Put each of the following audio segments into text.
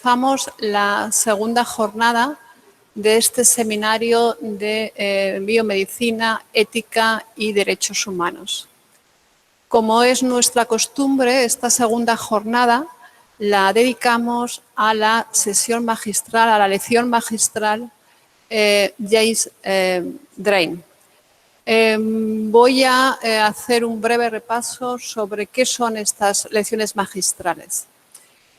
comenzamos la segunda jornada de este seminario de biomedicina, ética y derechos humanos. Como es nuestra costumbre, esta segunda jornada la dedicamos a la sesión magistral, a la lección magistral Gilles Drain. Voy a hacer un breve repaso sobre qué son estas lecciones magistrales.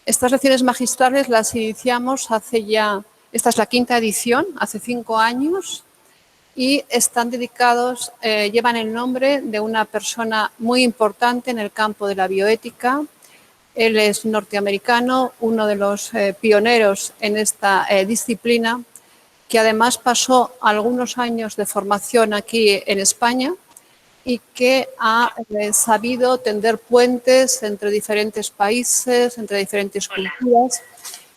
Estas lecciones magistrales las iniciamos hace ya, esta es la quinta edición, hace 5 años, y están dedicados, llevan el nombre de una persona muy importante en el campo de la bioética. Él es norteamericano, uno de los pioneros en esta disciplina, que además pasó algunos años de formación aquí en España y que ha sabido tender puentes entre diferentes países, entre diferentes culturas,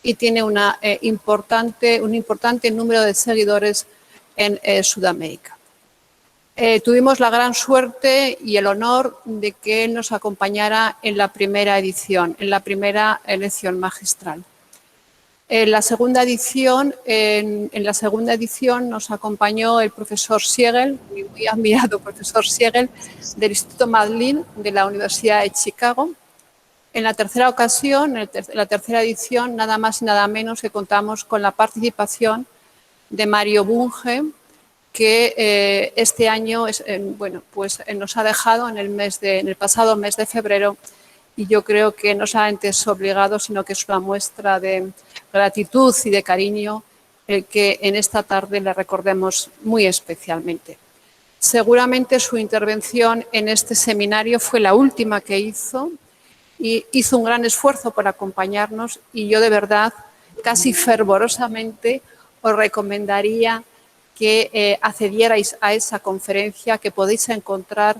y tiene un importante número de seguidores en Sudamérica. Tuvimos la gran suerte y el honor de que él nos acompañara en la primera edición, en la primera lección magistral. En la segunda edición nos acompañó el profesor Siegel, muy admirado profesor Siegel, del Instituto Madlin de la Universidad de Chicago. En la tercera ocasión, en la tercera edición, nada más y nada menos que contamos con la participación de Mario Bunge, que este año nos ha dejado en el pasado mes de febrero, y yo creo que no solamente es obligado, sino que es una muestra de gratitud y de cariño el que en esta tarde le recordemos muy especialmente. Seguramente su intervención en este seminario fue la última que hizo, y hizo un gran esfuerzo por acompañarnos, y yo de verdad, casi fervorosamente, os recomendaría que accedierais a esa conferencia, que podéis encontrar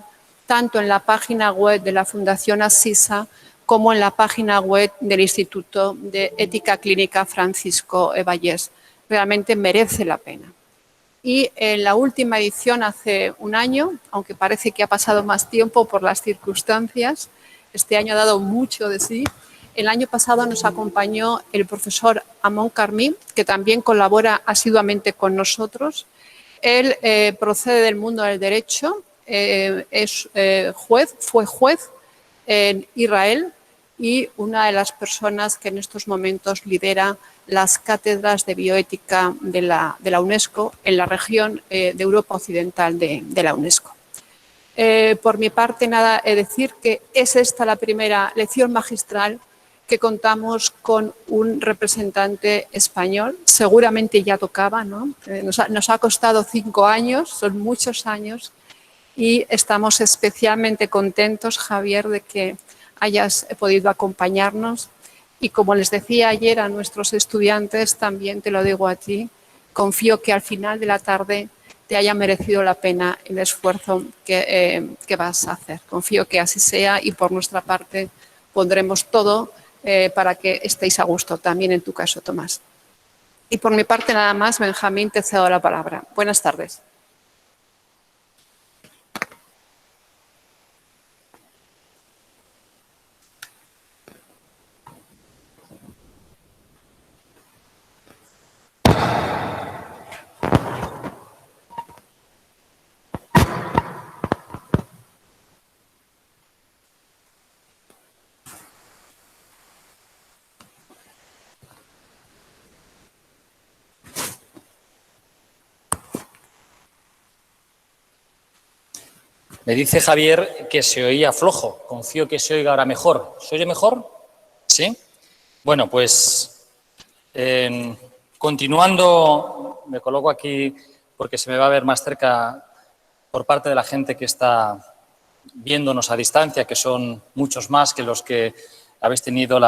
tanto en la página web de la Fundación Assisa como en la página web del Instituto de Ética Clínica Francisco Vallés. Realmente merece la pena. Y en la última edición, hace un año, aunque parece que ha pasado más tiempo por las circunstancias, este año ha dado mucho de sí. El año pasado nos acompañó el profesor Amon Carmí, que también colabora asiduamente con nosotros. Él procede del mundo del derecho, fue juez en Israel y una de las personas que en estos momentos lidera las cátedras de bioética de la UNESCO en la región de Europa Occidental de la UNESCO. Por mi parte, nada, decir que es esta la primera lección magistral que contamos con un representante español. Seguramente ya tocaba, ¿no? Nos ha costado 5 años, son muchos años, y estamos especialmente contentos, Javier, de que hayas podido acompañarnos. Y como les decía ayer a nuestros estudiantes, también te lo digo a ti, confío que al final de la tarde te haya merecido la pena el esfuerzo que vas a hacer. Confío que así sea, y por nuestra parte pondremos todo para que estéis a gusto, también en tu caso, Tomás. Y por mi parte nada más, Benjamín, te cedo la palabra. Buenas tardes. Me dice Javier que se oía flojo. Confío que se oiga ahora mejor. ¿Se oye mejor? ¿Sí? Bueno, pues continuando, me coloco aquí porque se me va a ver más cerca por parte de la gente que está viéndonos a distancia, que son muchos más que los que habéis tenido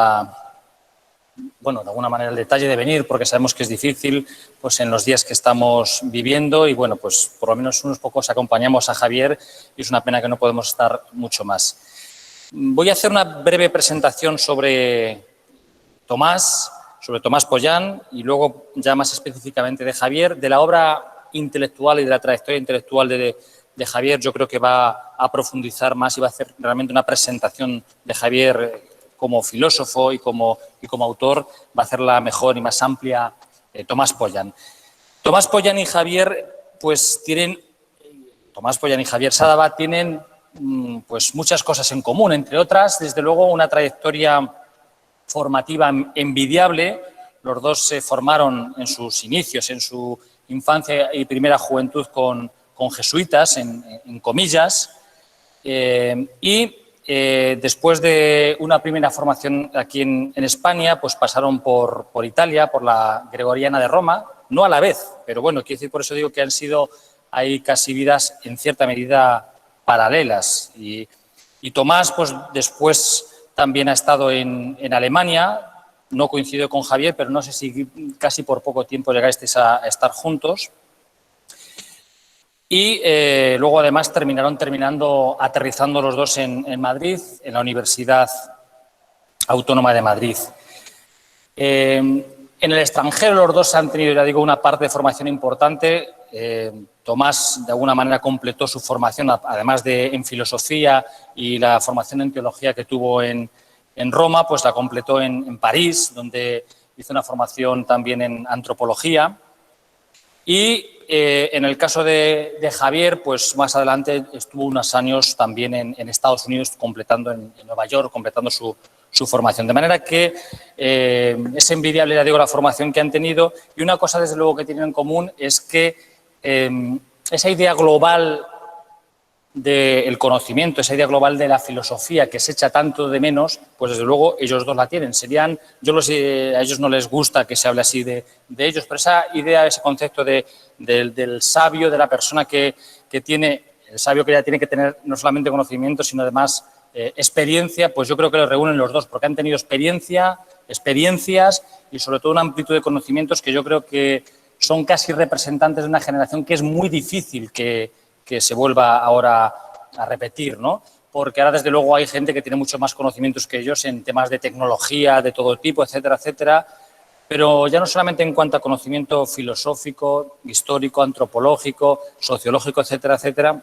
de alguna manera el detalle de venir, porque sabemos que es difícil pues en los días que estamos viviendo, y bueno, pues por lo menos unos pocos acompañamos a Javier y es una pena que no podemos estar mucho más. Voy a hacer una breve presentación sobre Tomás Pollán, y luego ya más específicamente de Javier. De la obra intelectual y de la trayectoria intelectual de Javier, yo creo que va a profundizar más y va a hacer realmente una presentación de Javier como filósofo y como autor va a hacer la mejor y más amplia Tomás Pollan. Tomás Pollan y Javier, pues Tomás Pollan y Javier Sadaba tienen pues muchas cosas en común, entre otras, desde luego, una trayectoria formativa envidiable. Los dos se formaron en sus inicios, en su infancia y primera juventud con jesuitas, en comillas, y después de una primera formación aquí en España, pues pasaron por Italia, por la Gregoriana de Roma, no a la vez, pero bueno, quiero decir, por eso digo que han sido ahí casi vidas en cierta medida paralelas. Y Tomás, pues después también ha estado en Alemania, no coincidió con Javier, pero no sé si casi por poco tiempo llegasteis a estar juntos. Y luego, además, terminaron aterrizando los dos en Madrid, en la Universidad Autónoma de Madrid. En el extranjero los dos han tenido, ya digo, una parte de formación importante. Tomás, de alguna manera, completó su formación, además de en filosofía y la formación en teología que tuvo en Roma, pues la completó en París, donde hizo una formación también en antropología. Y en el caso de Javier, pues más adelante estuvo unos años también en Estados Unidos, completando en Nueva York, completando su formación. De manera que es envidiable, ya digo, la formación que han tenido. Y una cosa, desde luego, que tienen en común es que esa idea global del conocimiento, esa idea global de la filosofía que se echa tanto de menos, pues desde luego ellos dos la tienen. A ellos no les gusta que se hable así de ellos, pero esa idea, ese concepto del sabio, de la persona que tiene, el sabio que ya tiene que tener no solamente conocimiento, sino además experiencia, pues yo creo que lo reúnen los dos, porque han tenido experiencias y sobre todo una amplitud de conocimientos que yo creo que son casi representantes de una generación que es muy difícil que se vuelva ahora a repetir, ¿no? Porque ahora, desde luego, hay gente que tiene mucho más conocimientos que ellos en temas de tecnología, de todo tipo, etcétera, etcétera, pero ya no solamente en cuanto a conocimiento filosófico, histórico, antropológico, sociológico, etcétera, etcétera,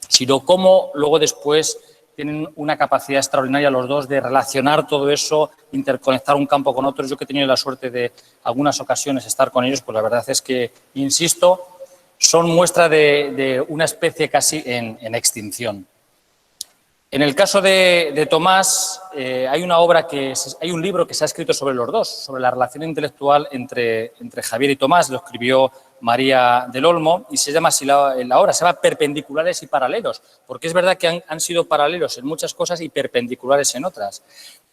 sino cómo luego después tienen una capacidad extraordinaria los dos de relacionar todo eso, interconectar un campo con otro. Yo que he tenido la suerte de algunas ocasiones estar con ellos, pues la verdad es que, insisto, son muestra de una especie casi en extinción. En el caso de Tomás, hay un libro que se ha escrito sobre los dos, sobre la relación intelectual entre Javier y Tomás, lo escribió María del Olmo, y se llama así la obra, se llama Perpendiculares y paralelos, porque es verdad que han sido paralelos en muchas cosas y perpendiculares en otras.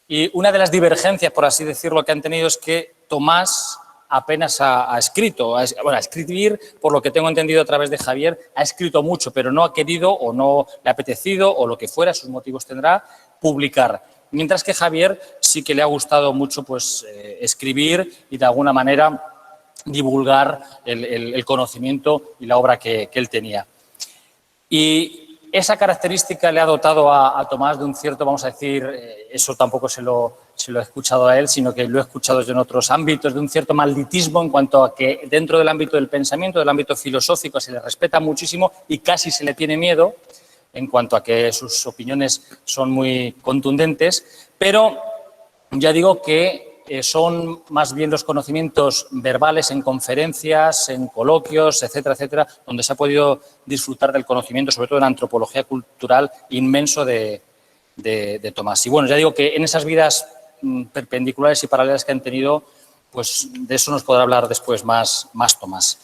Y una de las divergencias, por así decirlo, que han tenido es que Tomás apenas ha escrito. A escribir, por lo que tengo entendido a través de Javier, ha escrito mucho, pero no ha querido o no le ha apetecido o lo que fuera, sus motivos tendrá, publicar. Mientras que Javier sí que le ha gustado mucho pues, escribir y de alguna manera divulgar el conocimiento y la obra que él tenía. Y esa característica le ha dotado a Tomás de un cierto, vamos a decir, eso tampoco se lo he escuchado a él, sino que lo he escuchado yo en otros ámbitos, de un cierto malditismo en cuanto a que dentro del ámbito del pensamiento, del ámbito filosófico, se le respeta muchísimo y casi se le tiene miedo en cuanto a que sus opiniones son muy contundentes, pero ya digo que son más bien los conocimientos verbales en conferencias, en coloquios, etcétera, etcétera, donde se ha podido disfrutar del conocimiento, sobre todo en antropología cultural, inmenso de Tomás. Y bueno, ya digo que en esas vidas perpendiculares y paralelas que han tenido, pues de eso nos podrá hablar después más Tomás.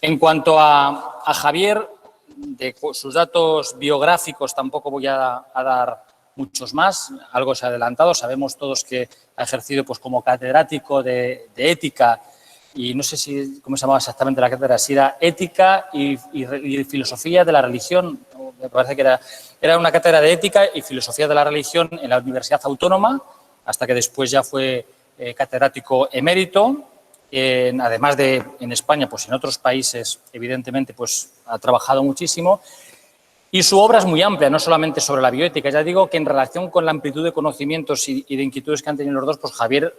En cuanto a Javier, de sus datos biográficos tampoco voy a dar muchos más, algo se ha adelantado, sabemos todos que ha ejercido pues, como catedrático de ética y no sé si cómo se llamaba exactamente la cátedra, si era ética y filosofía de la religión, me parece que era una cátedra de ética y filosofía de la religión en la Universidad Autónoma, hasta que después ya fue catedrático emérito. Además de en España, pues en otros países, evidentemente, pues ha trabajado muchísimo. Y su obra es muy amplia, no solamente sobre la bioética. Ya digo que en relación con la amplitud de conocimientos y de inquietudes que han tenido los dos, pues Javier,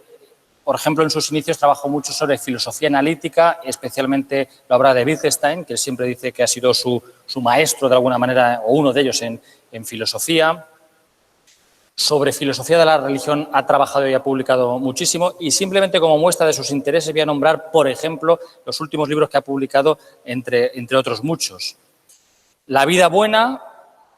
por ejemplo, en sus inicios trabajó mucho sobre filosofía analítica, especialmente la obra de Wittgenstein, que él siempre dice que ha sido su maestro de alguna manera, o uno de ellos en filosofía. Sobre filosofía de la religión ha trabajado y ha publicado muchísimo, y simplemente como muestra de sus intereses voy a nombrar, por ejemplo, los últimos libros que ha publicado, entre otros muchos. La vida buena,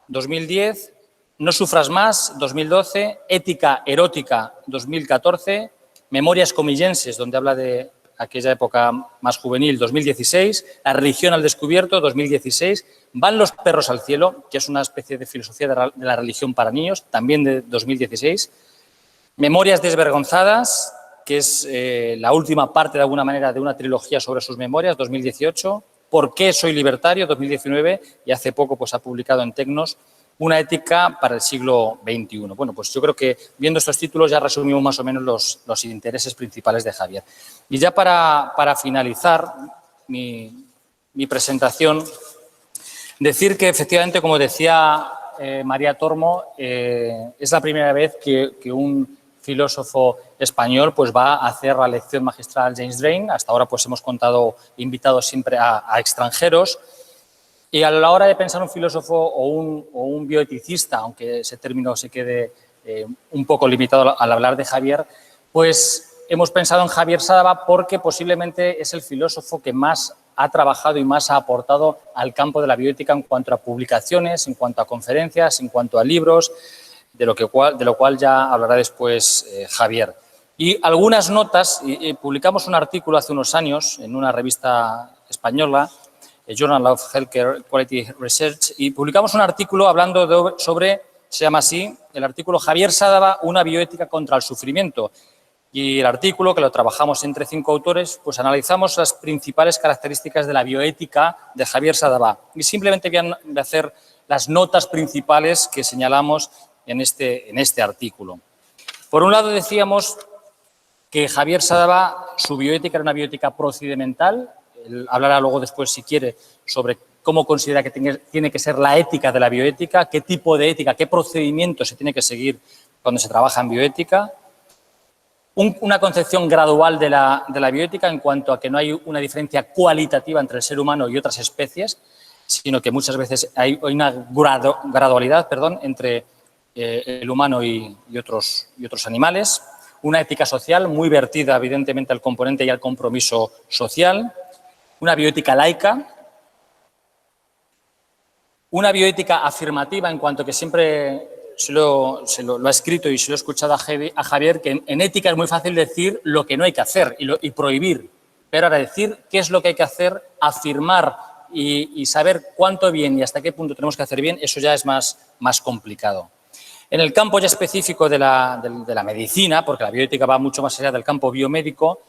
2010, No sufras más, 2012, Ética erótica, 2014, Memorias comillenses, donde habla de aquella época más juvenil, 2016, La religión al descubierto, 2016, Van los perros al cielo, que es una especie de filosofía de la religión para niños, también de 2016, Memorias desvergonzadas, que es la última parte, de alguna manera, de una trilogía sobre sus memorias, 2018, ¿Por qué soy libertario?, 2019, y hace poco pues, ha publicado en Tecnos Una ética para el siglo XXI. Bueno, pues yo creo que viendo estos títulos ya resumimos más o menos los intereses principales de Javier. Y ya para finalizar mi presentación, decir que efectivamente, como decía María Tormo, es la primera vez que un filósofo español pues, va a hacer la lección magistral James Drain. Hasta ahora pues, hemos invitado siempre a extranjeros. Y a la hora de pensar un filósofo o un bioeticista, aunque ese término se quede un poco limitado al hablar de Javier, pues hemos pensado en Javier Sadaba porque posiblemente es el filósofo que más ha trabajado y más ha aportado al campo de la bioética en cuanto a publicaciones, en cuanto a conferencias, en cuanto a libros, de lo cual ya hablará después Javier. Y algunas notas, publicamos un artículo hace unos años en una revista española, Journal of Healthcare Quality Research, y publicamos un artículo hablando sobre, se llama así, el artículo Javier Sadaba, una bioética contra el sufrimiento. Y el artículo, que lo trabajamos entre 5 autores, pues analizamos las principales características de la bioética de Javier Sadaba. Y simplemente voy a hacer las notas principales que señalamos en este artículo. Por un lado, decíamos que Javier Sadaba, su bioética era una bioética procedimental. Él hablará luego después, si quiere, sobre cómo considera que tiene que ser la ética de la bioética, qué tipo de ética, qué procedimiento se tiene que seguir cuando se trabaja en bioética. Una concepción gradual de la bioética en cuanto a que no hay una diferencia cualitativa entre el ser humano y otras especies, sino que muchas veces hay una gradualidad entre el humano y otros animales. Una ética social muy vertida, evidentemente, al componente y al compromiso social. Una bioética laica, una bioética afirmativa en cuanto que siempre se lo ha escrito y se lo he escuchado a Javier, que en ética es muy fácil decir lo que no hay que hacer y prohibir, pero ahora decir qué es lo que hay que hacer, afirmar y saber cuánto bien y hasta qué punto tenemos que hacer bien, eso ya es más complicado. En el campo ya específico de la medicina, porque la bioética va mucho más allá del campo biomédico,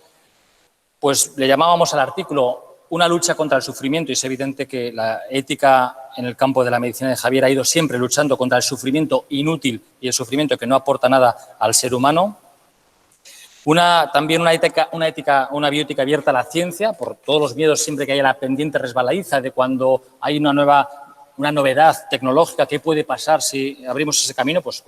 pues le llamábamos al artículo una lucha contra el sufrimiento, y es evidente que la ética en el campo de la medicina de Javier ha ido siempre luchando contra el sufrimiento inútil y el sufrimiento que no aporta nada al ser humano. También una bioética abierta a la ciencia, por todos los miedos siempre que haya la pendiente resbaladiza de cuando hay una novedad tecnológica, qué puede pasar si abrimos ese camino, pues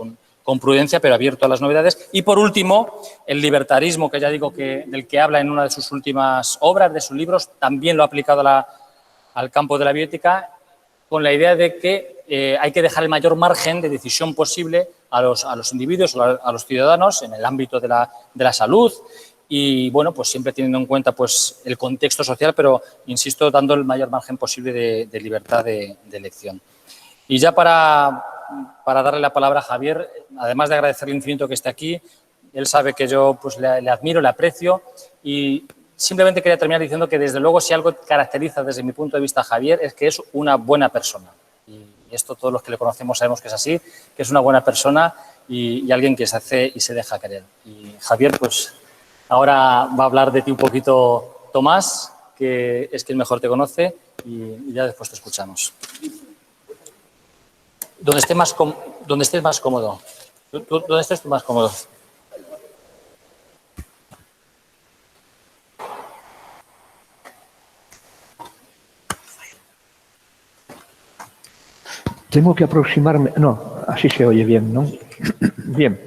con prudencia, pero abierto a las novedades. Y, por último, el libertarismo, que ya digo del que habla en una de sus últimas obras, de sus libros, también lo ha aplicado al campo de la bioética, con la idea de que hay que dejar el mayor margen de decisión posible a los individuos, a los ciudadanos, en el ámbito de la salud y, bueno, pues siempre teniendo en cuenta pues, el contexto social, pero, insisto, dando el mayor margen posible de libertad de elección. Y ya para darle la palabra a Javier, además de agradecerle infinito que esté aquí, él sabe que yo pues, le admiro, le aprecio y simplemente quería terminar diciendo que, desde luego, si algo caracteriza desde mi punto de vista a Javier es que es una buena persona. Y esto todos los que le conocemos sabemos que es así, que es una buena persona y alguien que se hace y se deja querer. Y Javier, pues ahora va a hablar de ti un poquito Tomás, que es quien mejor te conoce y ya después te escuchamos. Donde estés más cómodo. Donde estés tú más cómodo. Tengo que aproximarme. No, así se oye bien, ¿no? Bien.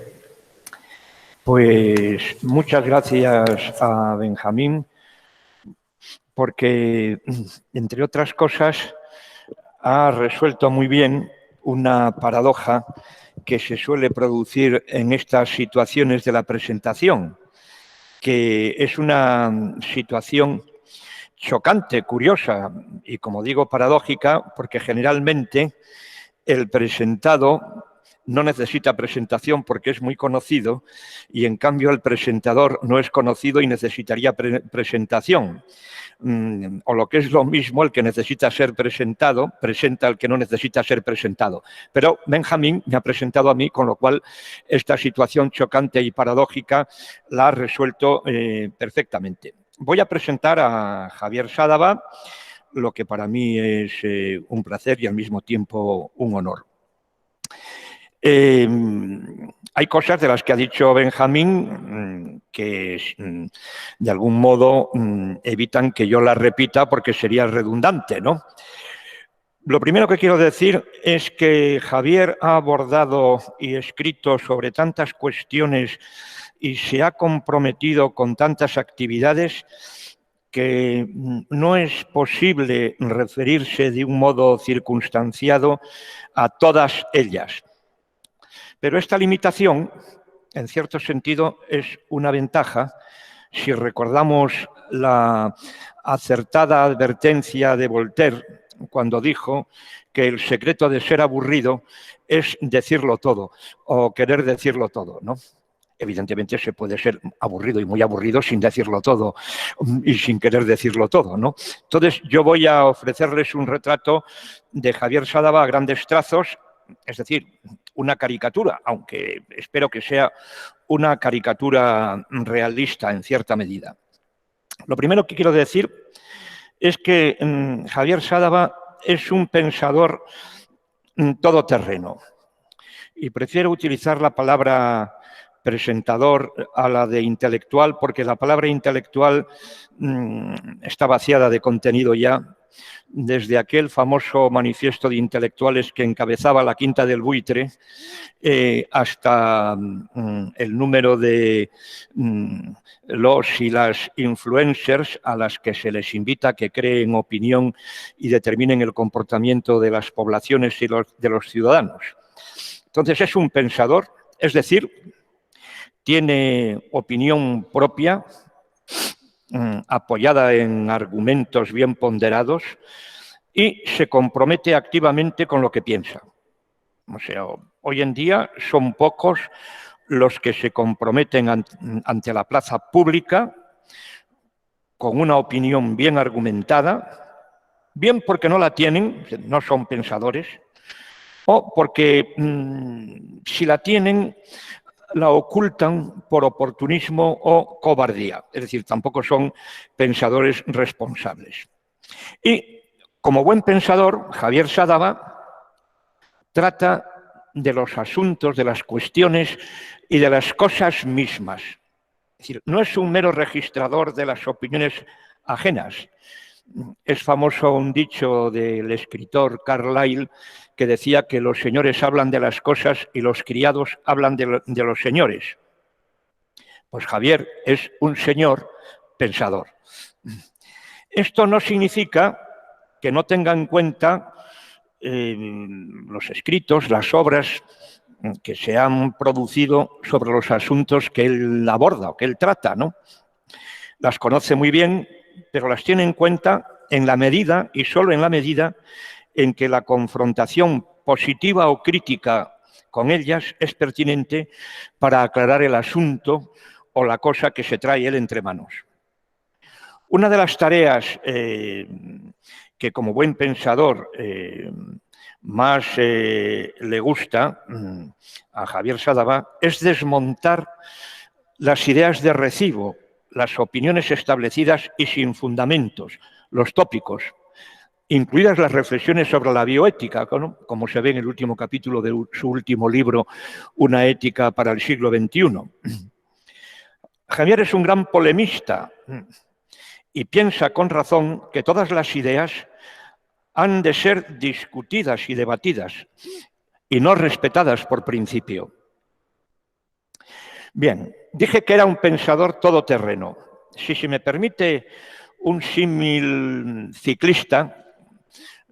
Pues muchas gracias a Benjamín, porque, entre otras cosas, ha resuelto muy bien una paradoja que se suele producir en estas situaciones de la presentación, que es una situación chocante, curiosa y, como digo, paradójica, porque generalmente el presentado no necesita presentación porque es muy conocido y, en cambio, el presentador no es conocido y necesitaría presentación. O lo que es lo mismo, el que necesita ser presentado presenta al que no necesita ser presentado. Pero Benjamín me ha presentado a mí, con lo cual esta situación chocante y paradójica la ha resuelto perfectamente. Voy a presentar a Javier Sádava, lo que para mí es un placer y al mismo tiempo un honor. Hay cosas de las que ha dicho Benjamín que de algún modo evitan que yo las repita porque sería redundante, ¿no? Lo primero que quiero decir es que Javier ha abordado y escrito sobre tantas cuestiones y se ha comprometido con tantas actividades que no es posible referirse de un modo circunstanciado a todas ellas. Pero esta limitación, en cierto sentido, es una ventaja si recordamos la acertada advertencia de Voltaire cuando dijo que el secreto de ser aburrido es decirlo todo o querer decirlo todo, ¿no? Evidentemente se puede ser aburrido y muy aburrido sin decirlo todo y sin querer decirlo todo, ¿no? Entonces yo voy a ofrecerles un retrato de Javier Sádava a grandes trazos, es decir, una caricatura, aunque espero que sea una caricatura realista en cierta medida. Lo primero que quiero decir es que Javier Sádava es un pensador todoterreno y prefiero utilizar la palabra presentador a la de intelectual porque la palabra intelectual está vaciada de contenido ya desde aquel famoso manifiesto de intelectuales que encabezaba la Quinta del Buitre hasta el número de los y las influencers a las que se les invita a que creen opinión y determinen el comportamiento de las poblaciones y de los ciudadanos. Entonces es un pensador, es decir, tiene opinión propia, apoyada en argumentos bien ponderados y se compromete activamente con lo que piensa. O sea, hoy en día son pocos los que se comprometen ante la plaza pública con una opinión bien argumentada, bien porque no la tienen, no son pensadores, o porque si la tienen la ocultan por oportunismo o cobardía. Es decir, tampoco son pensadores responsables. Y como buen pensador, Javier Sádava trata de los asuntos, de las cuestiones y de las cosas mismas. Es decir, no es un mero registrador de las opiniones ajenas. Es famoso un dicho del escritor Carlyle que decía que los señores hablan de las cosas y los criados hablan de los señores. Pues Javier es un señor pensador. Esto no significa que no tenga en cuenta los escritos, las obras que se han producido sobre los asuntos que él aborda o que él trata, ¿no? Las conoce muy bien, pero las tiene en cuenta en la medida y solo en la medida en que la confrontación positiva o crítica con ellas es pertinente para aclarar el asunto o la cosa que se trae él entre manos. Una de las tareas que como buen pensador más le gusta a Javier Sádava es desmontar las ideas de recibo, las opiniones establecidas y sin fundamentos, los tópicos, incluidas las reflexiones sobre la bioética, ¿no? Como se ve en el último capítulo de su último libro, Una ética para el siglo XXI. Javier es un gran polemista y piensa con razón que todas las ideas han de ser discutidas y debatidas y no respetadas por principio. Bien, dije que era un pensador todoterreno. Si se me permite un símil ciclista,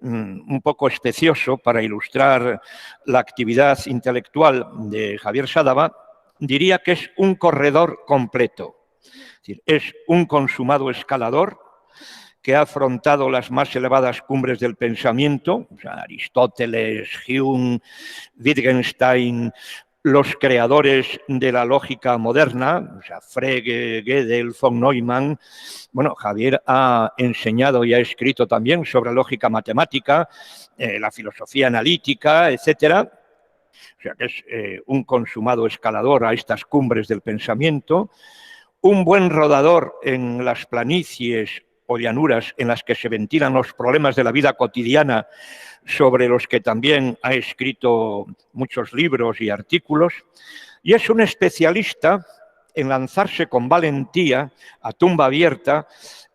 un poco especioso para ilustrar la actividad intelectual de Javier Sadava, diría que es un corredor completo. Es decir, es un consumado escalador que ha afrontado las más elevadas cumbres del pensamiento, o sea, Aristóteles, Hume, Wittgenstein, los creadores de la lógica moderna, o sea, Frege, Gödel, von Neumann. Bueno, Javier ha enseñado y ha escrito también sobre lógica matemática, la filosofía analítica, etcétera. O sea, que es un consumado escalador a estas cumbres del pensamiento, un buen rodador en las planicies o llanuras en las que se ventilan los problemas de la vida cotidiana, sobre los que también ha escrito muchos libros y artículos, y es un especialista en lanzarse con valentía a tumba abierta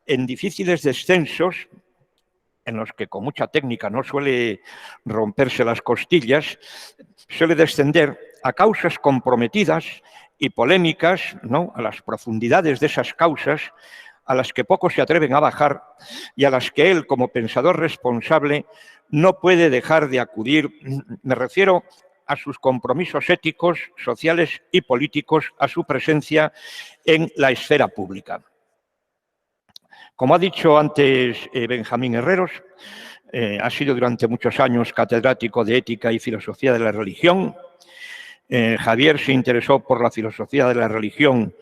en difíciles descensos, en los que con mucha técnica no suele romperse las costillas, suele descender a causas comprometidas y polémicas, ¿no?, a las profundidades de esas causas, a las que pocos se atreven a bajar y a las que él, como pensador responsable, no puede dejar de acudir. Me refiero a sus compromisos éticos, sociales y políticos, a su presencia en la esfera pública. Como ha dicho antes Benjamín Herreros, ha sido durante muchos años catedrático de Ética y Filosofía de la Religión. Javier se interesó por la filosofía de la religión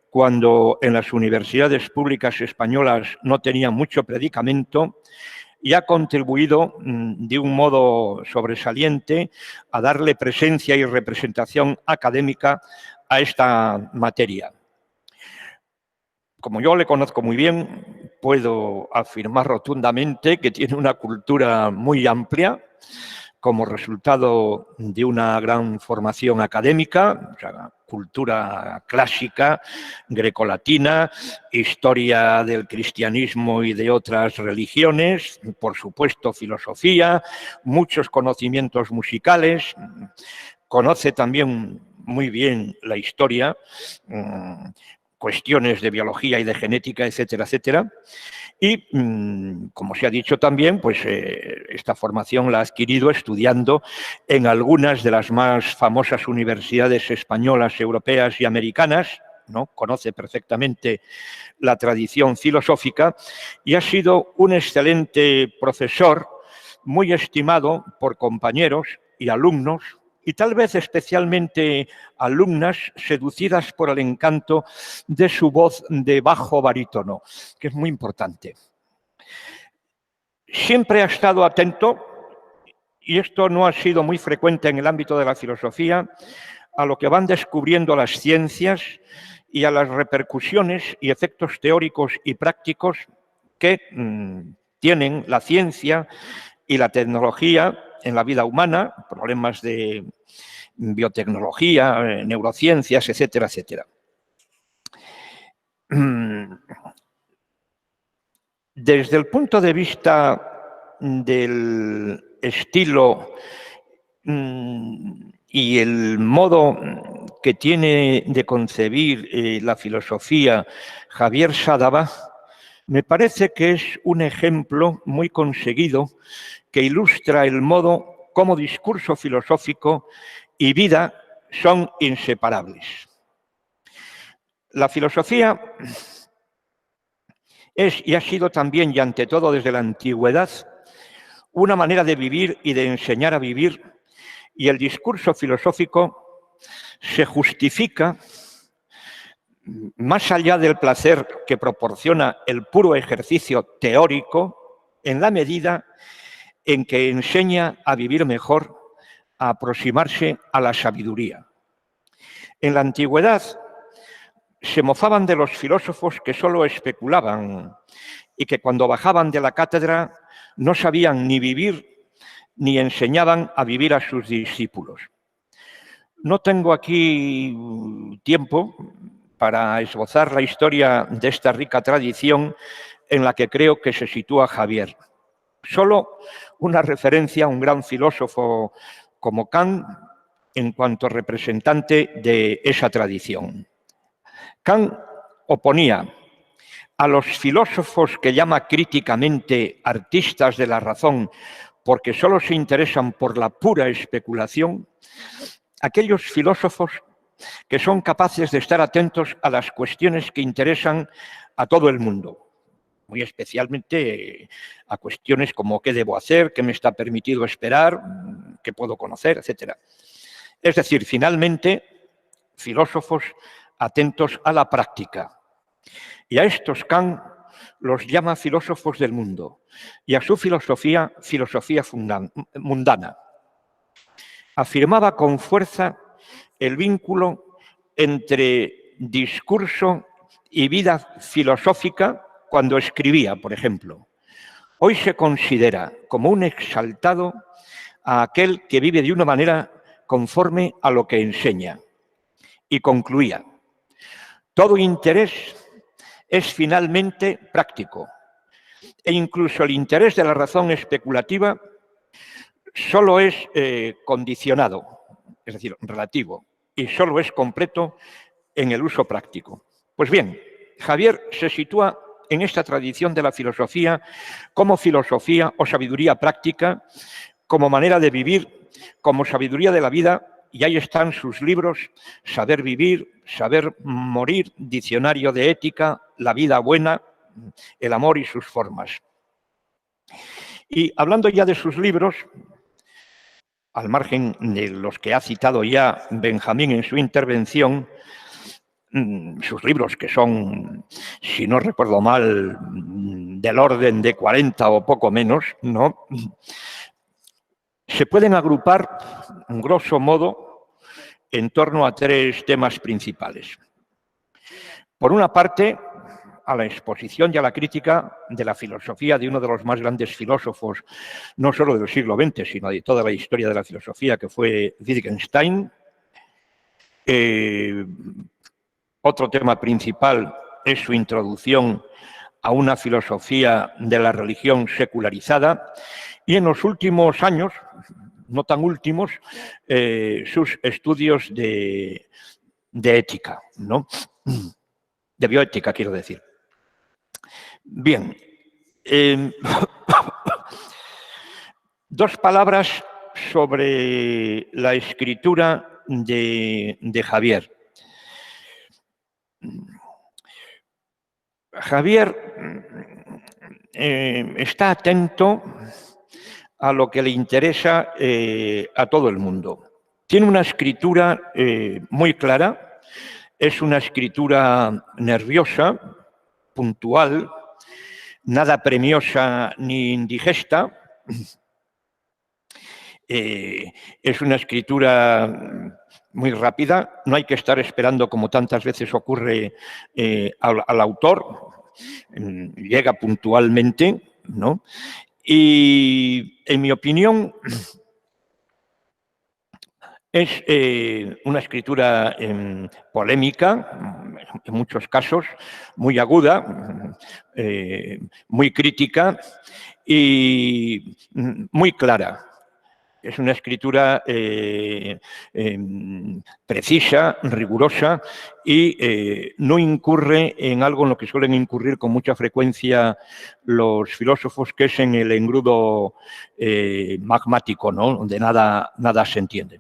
cuando en las universidades públicas españolas no tenía mucho predicamento, y ha contribuido de un modo sobresaliente a darle presencia y representación académica a esta materia. Como yo le conozco muy bien, puedo afirmar rotundamente que tiene una cultura muy amplia como resultado de una gran formación académica, o sea, cultura clásica, grecolatina, historia del cristianismo y de otras religiones, por supuesto filosofía, muchos conocimientos musicales, conoce también muy bien la historia, cuestiones de biología y de genética, etcétera, etcétera. Y, como se ha dicho también, pues esta formación la ha adquirido estudiando en algunas de las más famosas universidades españolas, europeas y americanas, ¿no? Conoce perfectamente la tradición filosófica y ha sido un excelente profesor, muy estimado por compañeros y alumnos, y tal vez especialmente alumnas seducidas por el encanto de su voz de bajo barítono, que es muy importante. Siempre ha estado atento, y esto no ha sido muy frecuente en el ámbito de la filosofía, a lo que van descubriendo las ciencias y a las repercusiones y efectos teóricos y prácticos que tienen la ciencia y la tecnología en la vida humana, problemas de biotecnología, neurociencias, etcétera, etcétera. Desde el punto de vista del estilo y el modo que tiene de concebir la filosofía Javier Sadava, me parece que es un ejemplo muy conseguido que ilustra el modo como discurso filosófico y vida son inseparables. La filosofía es y ha sido también, y ante todo desde la antigüedad, una manera de vivir y de enseñar a vivir, y el discurso filosófico se justifica más allá del placer que proporciona el puro ejercicio teórico, en la medida en que enseña a vivir mejor, a aproximarse a la sabiduría. En la antigüedad se mofaban de los filósofos que solo especulaban y que cuando bajaban de la cátedra no sabían ni vivir ni enseñaban a vivir a sus discípulos. No tengo aquí tiempo para esbozar la historia de esta rica tradición en la que creo que se sitúa Javier. Solo una referencia a un gran filósofo como Kant en cuanto representante de esa tradición. Kant oponía a los filósofos que llama críticamente artistas de la razón porque solo se interesan por la pura especulación, aquellos filósofos que son capaces de estar atentos a las cuestiones que interesan a todo el mundo, muy especialmente a cuestiones como qué debo hacer, qué me está permitido esperar, qué puedo conocer, etc. Es decir, finalmente, filósofos atentos a la práctica. Y a estos Kant los llama filósofos del mundo y a su filosofía, filosofía mundana. Afirmaba con fuerza el vínculo entre discurso y vida filosófica cuando escribía, por ejemplo. Hoy se considera como un exaltado a aquel que vive de una manera conforme a lo que enseña. Y concluía, todo interés es finalmente práctico e incluso el interés de la razón especulativa solo es condicionado, es decir, relativo, y solo es completo en el uso práctico. Pues bien, Javier se sitúa en esta tradición de la filosofía como filosofía o sabiduría práctica, como manera de vivir, como sabiduría de la vida, y ahí están sus libros, Saber vivir, Saber morir, Diccionario de ética, La vida buena, El amor y sus formas. Y hablando ya de sus libros, al margen de los que ha citado ya Benjamín en su intervención, sus libros, que son, si no recuerdo mal, del orden de 40 o poco menos, ¿no?, se pueden agrupar, grosso modo, en torno a 3 temas principales. Por una parte, a la exposición y a la crítica de la filosofía de uno de los más grandes filósofos, no solo del siglo XX, sino de toda la historia de la filosofía, que fue Wittgenstein. Otro tema principal es su introducción a una filosofía de la religión secularizada y en los últimos años, no tan últimos, sus estudios de ética, ¿no?, de bioética, quiero decir. Bien, 2 palabras sobre la escritura de Javier. Javier está atento a lo que le interesa a todo el mundo. Tiene una escritura muy clara, es una escritura nerviosa, puntual, nada premiosa ni indigesta. Es una escritura muy rápida, no hay que estar esperando, como tantas veces ocurre, al autor, llega puntualmente, ¿no? Y, en mi opinión, es una escritura polémica, en muchos casos, muy aguda, muy crítica y muy clara. Es una escritura precisa, rigurosa y no incurre en algo en lo que suelen incurrir con mucha frecuencia los filósofos, que es en el engrudo magmático, ¿no?, donde nada se entiende.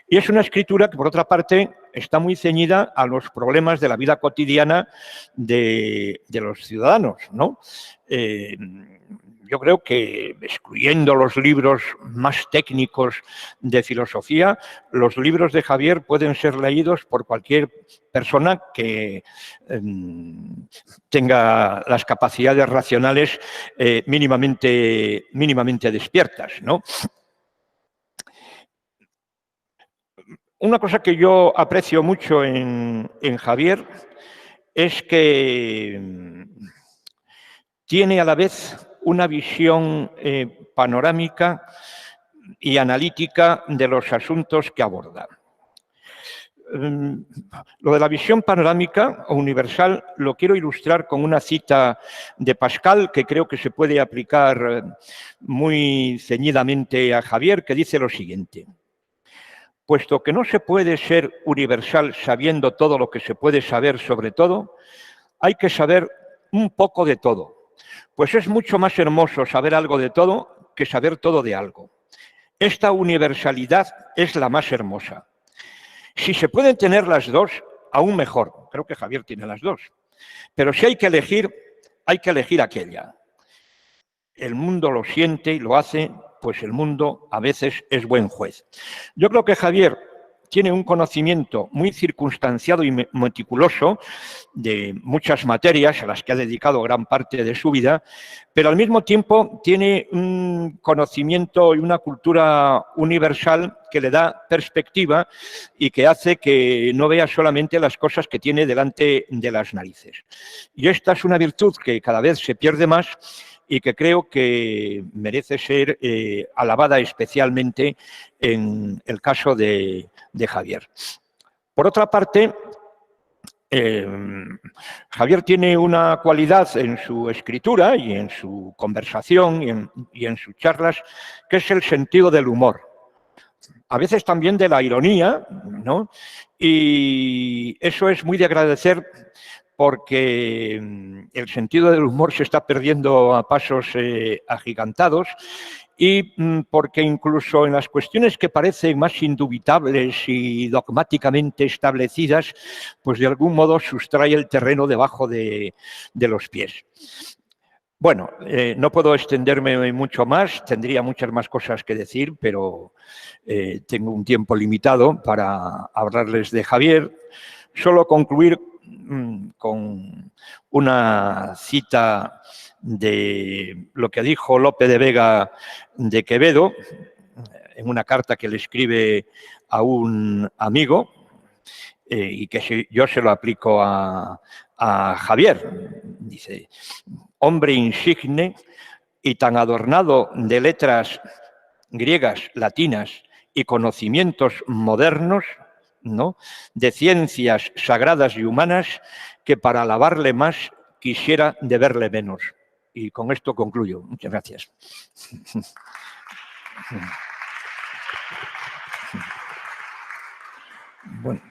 Y es una escritura que, por otra parte, está muy ceñida a los problemas de la vida cotidiana de los ciudadanos, ¿no? Yo creo que, excluyendo los libros más técnicos de filosofía, los libros de Javier pueden ser leídos por cualquier persona que tenga las capacidades racionales mínimamente despiertas, ¿no? Una cosa que yo aprecio mucho en Javier es que tiene a la vez una visión panorámica y analítica de los asuntos que aborda. Lo de la visión panorámica o universal lo quiero ilustrar con una cita de Pascal que creo que se puede aplicar muy ceñidamente a Javier, que dice lo siguiente: puesto que no se puede ser universal sabiendo todo lo que se puede saber sobre todo, hay que saber un poco de todo. Pues es mucho más hermoso saber algo de todo que saber todo de algo. Esta universalidad es la más hermosa. Si se pueden tener las dos, aún mejor. Creo que Javier tiene las dos. Pero si hay que elegir aquella. El mundo lo siente y lo hace, pues el mundo a veces es buen juez. Yo creo que Javier tiene un conocimiento muy circunstanciado y meticuloso de muchas materias a las que ha dedicado gran parte de su vida, pero al mismo tiempo tiene un conocimiento y una cultura universal que le da perspectiva y que hace que no vea solamente las cosas que tiene delante de las narices. Y esta es una virtud que cada vez se pierde más y que creo que merece ser alabada especialmente en el caso de Javier. Por otra parte, Javier tiene una cualidad en su escritura y en su conversación y en sus charlas, que es el sentido del humor. A veces también de la ironía, ¿no? Y eso es muy de agradecer porque el sentido del humor se está perdiendo a pasos agigantados y porque incluso en las cuestiones que parecen más indubitables y dogmáticamente establecidas, pues de algún modo sustrae el terreno debajo de los pies. Bueno, no puedo extenderme mucho más, tendría muchas más cosas que decir, pero tengo un tiempo limitado para hablarles de Javier. Solo concluir con una cita de lo que dijo Lope de Vega de Quevedo en una carta que le escribe a un amigo y que yo se lo aplico a Javier. Dice: hombre insigne y tan adornado de letras griegas, latinas y conocimientos modernos, ¿no?, de ciencias sagradas y humanas, que para alabarle más quisiera de verle menos. Y con esto concluyo. Muchas gracias. Bueno.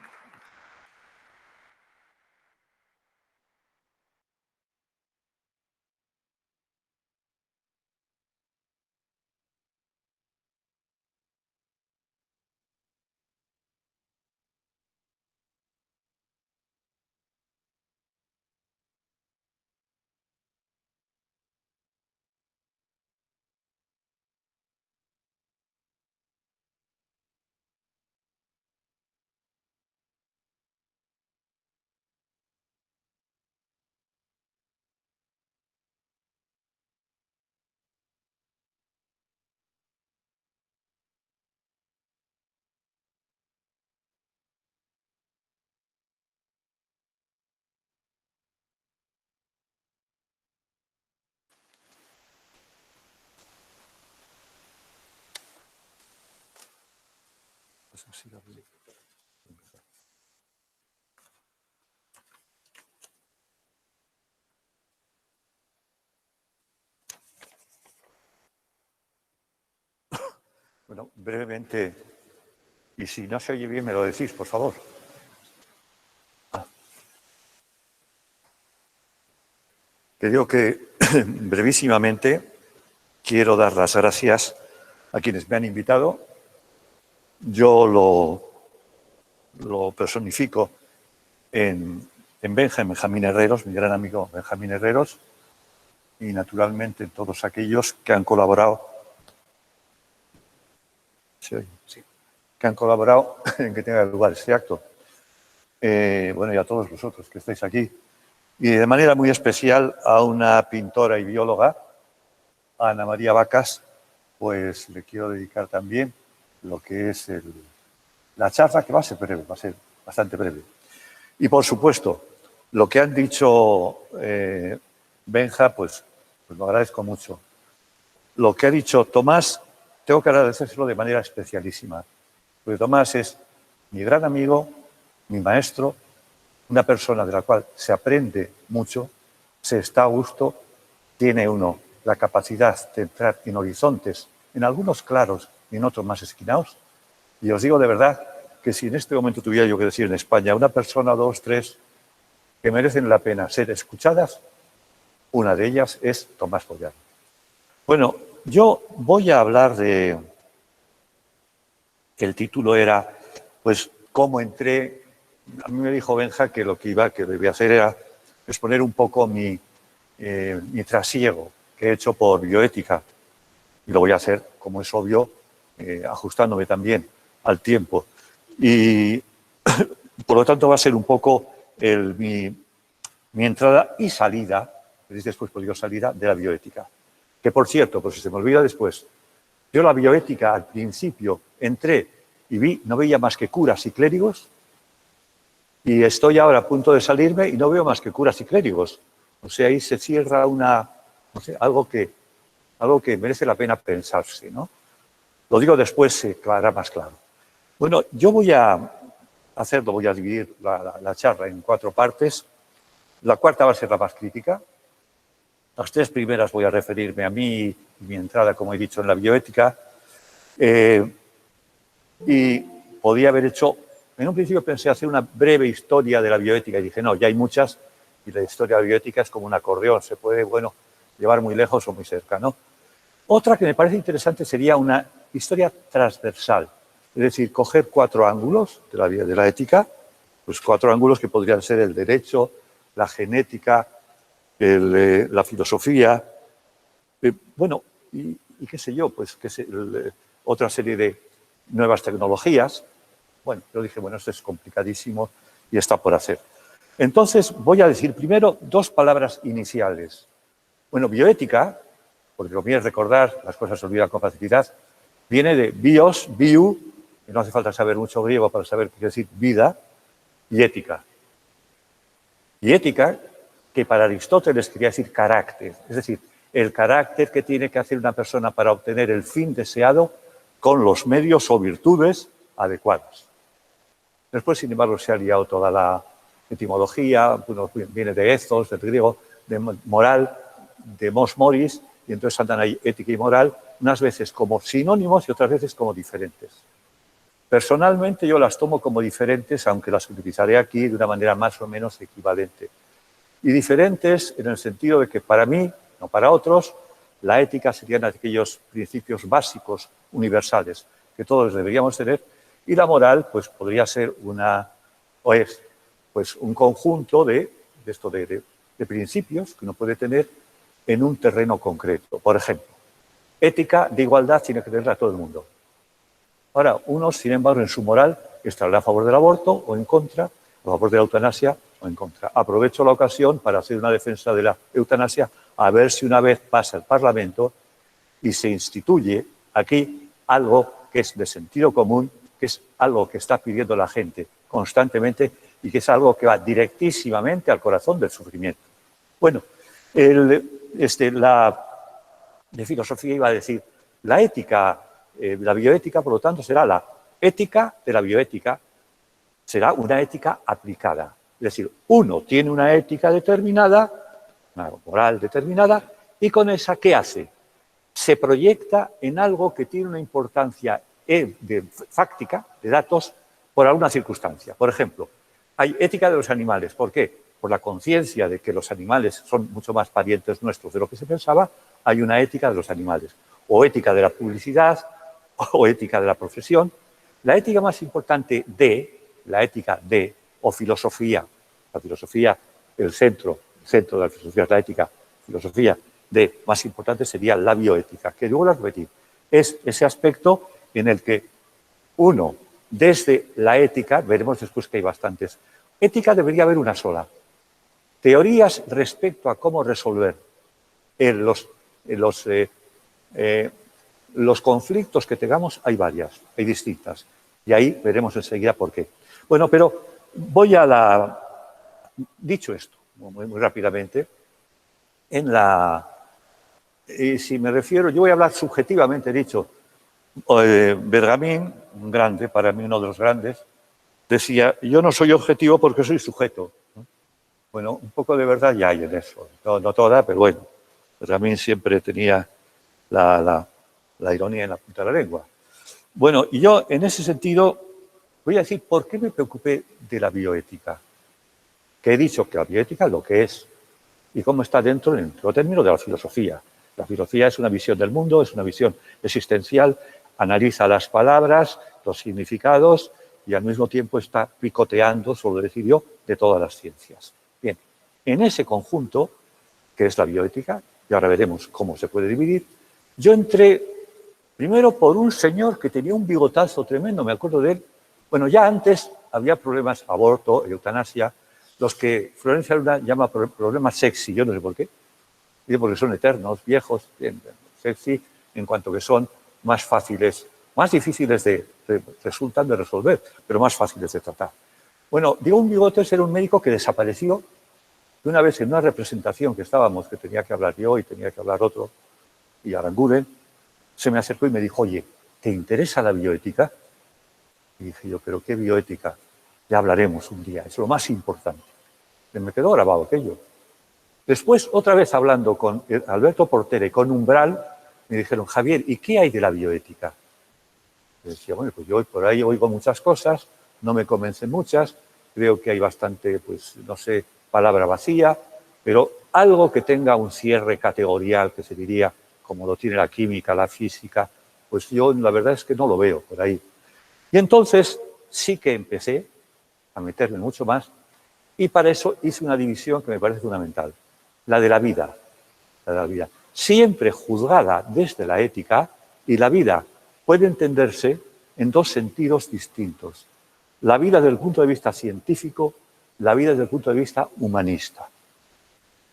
Bueno, brevemente, y si no se oye bien me lo decís, por favor. Que digo que brevísimamente quiero dar las gracias a quienes me han invitado. Yo lo personifico en Benjamín Herreros, mi gran amigo Benjamín Herreros, y naturalmente en todos aquellos que han colaborado. ¿Se oye? Sí. Que han colaborado en que tenga lugar este acto. Bueno, y a todos vosotros que estáis aquí. Y de manera muy especial a una pintora y bióloga, a Ana María Vacas, pues le quiero dedicar también lo que es la charla, que va a ser breve, va a ser bastante breve. Y por supuesto, lo que han dicho Benja, pues lo agradezco mucho. Lo que ha dicho Tomás, tengo que agradecérselo de manera especialísima, porque Tomás es mi gran amigo, mi maestro, una persona de la cual se aprende mucho, se está a gusto, tiene uno la capacidad de entrar en horizontes, en algunos claros y en otros más esquinados. Y os digo de verdad que si en este momento tuviera yo que decir en España una persona, dos, tres, que merecen la pena ser escuchadas, Una de ellas es Tomás Boyar. Bueno, yo voy a hablar de... que el título era, pues, cómo entré. A mí me dijo Benja que lo que debía hacer era exponer un poco mi trasiego que he hecho por bioética. Y lo voy a hacer, como es obvio, ajustándome también al tiempo. Y, por lo tanto, va a ser un poco mi entrada y salida, y después pues digo salida, de la bioética. Que, por cierto, pues si se me olvida después, yo la bioética al principio entré y no veía más que curas y clérigos, y estoy ahora a punto de salirme y no veo más que curas y clérigos. O sea, ahí se cierra algo que merece la pena pensarse, ¿no? Lo digo después, se aclarará más claro. Bueno, yo voy a dividir la charla en 4 partes. La cuarta va a ser la más crítica. Las 3 primeras voy a referirme a mí y mi entrada, como he dicho, en la bioética. Y podía haber hecho, en un principio pensé hacer una breve historia de la bioética y dije, no, ya hay muchas y la historia de la bioética es como un acordeón, se puede, llevar muy lejos o muy cerca, ¿no? Otra que me parece interesante sería una historia transversal, es decir, coger 4 ángulos de la ética, pues 4 ángulos que podrían ser el derecho, la genética, la filosofía, y qué sé yo, pues otra serie de nuevas tecnologías. Bueno, yo dije, esto es complicadísimo y está por hacer. Entonces, voy a decir primero 2 palabras iniciales. Bueno, bioética, porque conviene recordar, las cosas se olvidan con facilidad, viene de bios, biu, y no hace falta saber mucho griego para saber qué quiere decir vida, y ética. Y ética, que para Aristóteles quería decir carácter, es decir, el carácter que tiene que hacer una persona para obtener el fin deseado con los medios o virtudes adecuadas. Después, sin embargo, se ha liado toda la etimología, viene de ethos, del griego, de moral, de mos moris, y entonces andan ahí ética y moral, unas veces como sinónimos y otras veces como diferentes. Personalmente yo las tomo como diferentes, aunque las utilizaré aquí de una manera más o menos equivalente. Y diferentes en el sentido de que para mí, no para otros, la ética serían aquellos principios básicos, universales, que todos deberíamos tener, y la moral pues podría ser un conjunto de principios que uno puede tener en un terreno concreto. Por ejemplo, ética de igualdad tiene que tenerla todo el mundo. Ahora, unos, sin embargo, en su moral estarán a favor del aborto o en contra, a favor de la eutanasia o en contra. Aprovecho la ocasión para hacer una defensa de la eutanasia, a ver si una vez pasa el Parlamento y se instituye aquí algo que es de sentido común, que es algo que está pidiendo la gente constantemente y que es algo que va directísimamente al corazón del sufrimiento. Bueno, de filosofía iba a decir, la ética, la bioética, por lo tanto, será la ética de la bioética, será una ética aplicada. Es decir, uno tiene una ética determinada, una moral determinada, y con esa, ¿qué hace? Se proyecta en algo que tiene una importancia fáctica, de datos, por alguna circunstancia. Por ejemplo, hay ética de los animales. ¿Por qué? Por la conciencia de que los animales son mucho más parientes nuestros de lo que se pensaba, hay una ética de los animales. O ética de la publicidad, o ética de la profesión. La ética más importante o filosofía, la filosofía, el centro de la filosofía es la ética, filosofía más importante sería la bioética, que luego la repetir. Es ese aspecto en el que uno, desde la ética, veremos después que hay bastantes, ética debería haber una sola. Teorías respecto a cómo resolver los conflictos que tengamos, hay varias, hay distintas. Y ahí veremos enseguida por qué. Bueno, pero voy a dicho esto, muy rápidamente, si me refiero, yo voy a hablar subjetivamente, dicho, Bergamín, un grande, para mí uno de los grandes, decía, yo no soy objetivo porque soy sujeto. Bueno, un poco de verdad ya hay en eso, no toda, pero bueno, Bergamín siempre tenía la ironía en la punta de la lengua. Bueno, y yo en ese sentido voy a decir por qué me preocupé de la bioética. Que he dicho que la bioética lo que es y cómo está dentro, en otro término, de la filosofía. La filosofía es una visión del mundo, es una visión existencial, analiza las palabras, los significados y al mismo tiempo está picoteando, suelo decir yo, de todas las ciencias. Bien, en ese conjunto, que es la bioética, y ahora veremos cómo se puede dividir, yo entré primero por un señor que tenía un bigotazo tremendo, me acuerdo de él. Bueno, ya antes había problemas, aborto, eutanasia, los que Florencia Luna llama problemas sexy, yo no sé por qué. Dice porque son eternos, viejos, bien, sexy, en cuanto que son más fáciles, más difíciles resultan de resolver, pero más fáciles de tratar. Bueno, Diego Bigotes era un médico que desapareció de una vez en una representación que estábamos, que tenía que hablar yo y tenía que hablar otro, y Aranguren, se me acercó y me dijo, oye, ¿te interesa la bioética? Y dije yo, ¿pero qué bioética? Ya hablaremos un día, es lo más importante. Y me quedó grabado aquello. Después, otra vez hablando con Alberto Portere, con Umbral, me dijeron, Javier, ¿y qué hay de la bioética? Y decía, bueno, pues yo por ahí oigo muchas cosas, no me convencen muchas, creo que hay bastante, pues, no sé, palabra vacía, pero algo que tenga un cierre categorial, que se diría, como lo tiene la química, la física, pues yo la verdad es que no lo veo por ahí. Y entonces sí que empecé a meterme mucho más y para eso hice una división que me parece fundamental. La de la vida, siempre juzgada desde la ética, y la vida puede entenderse en dos sentidos distintos. La vida desde el punto de vista científico, la vida desde el punto de vista humanista.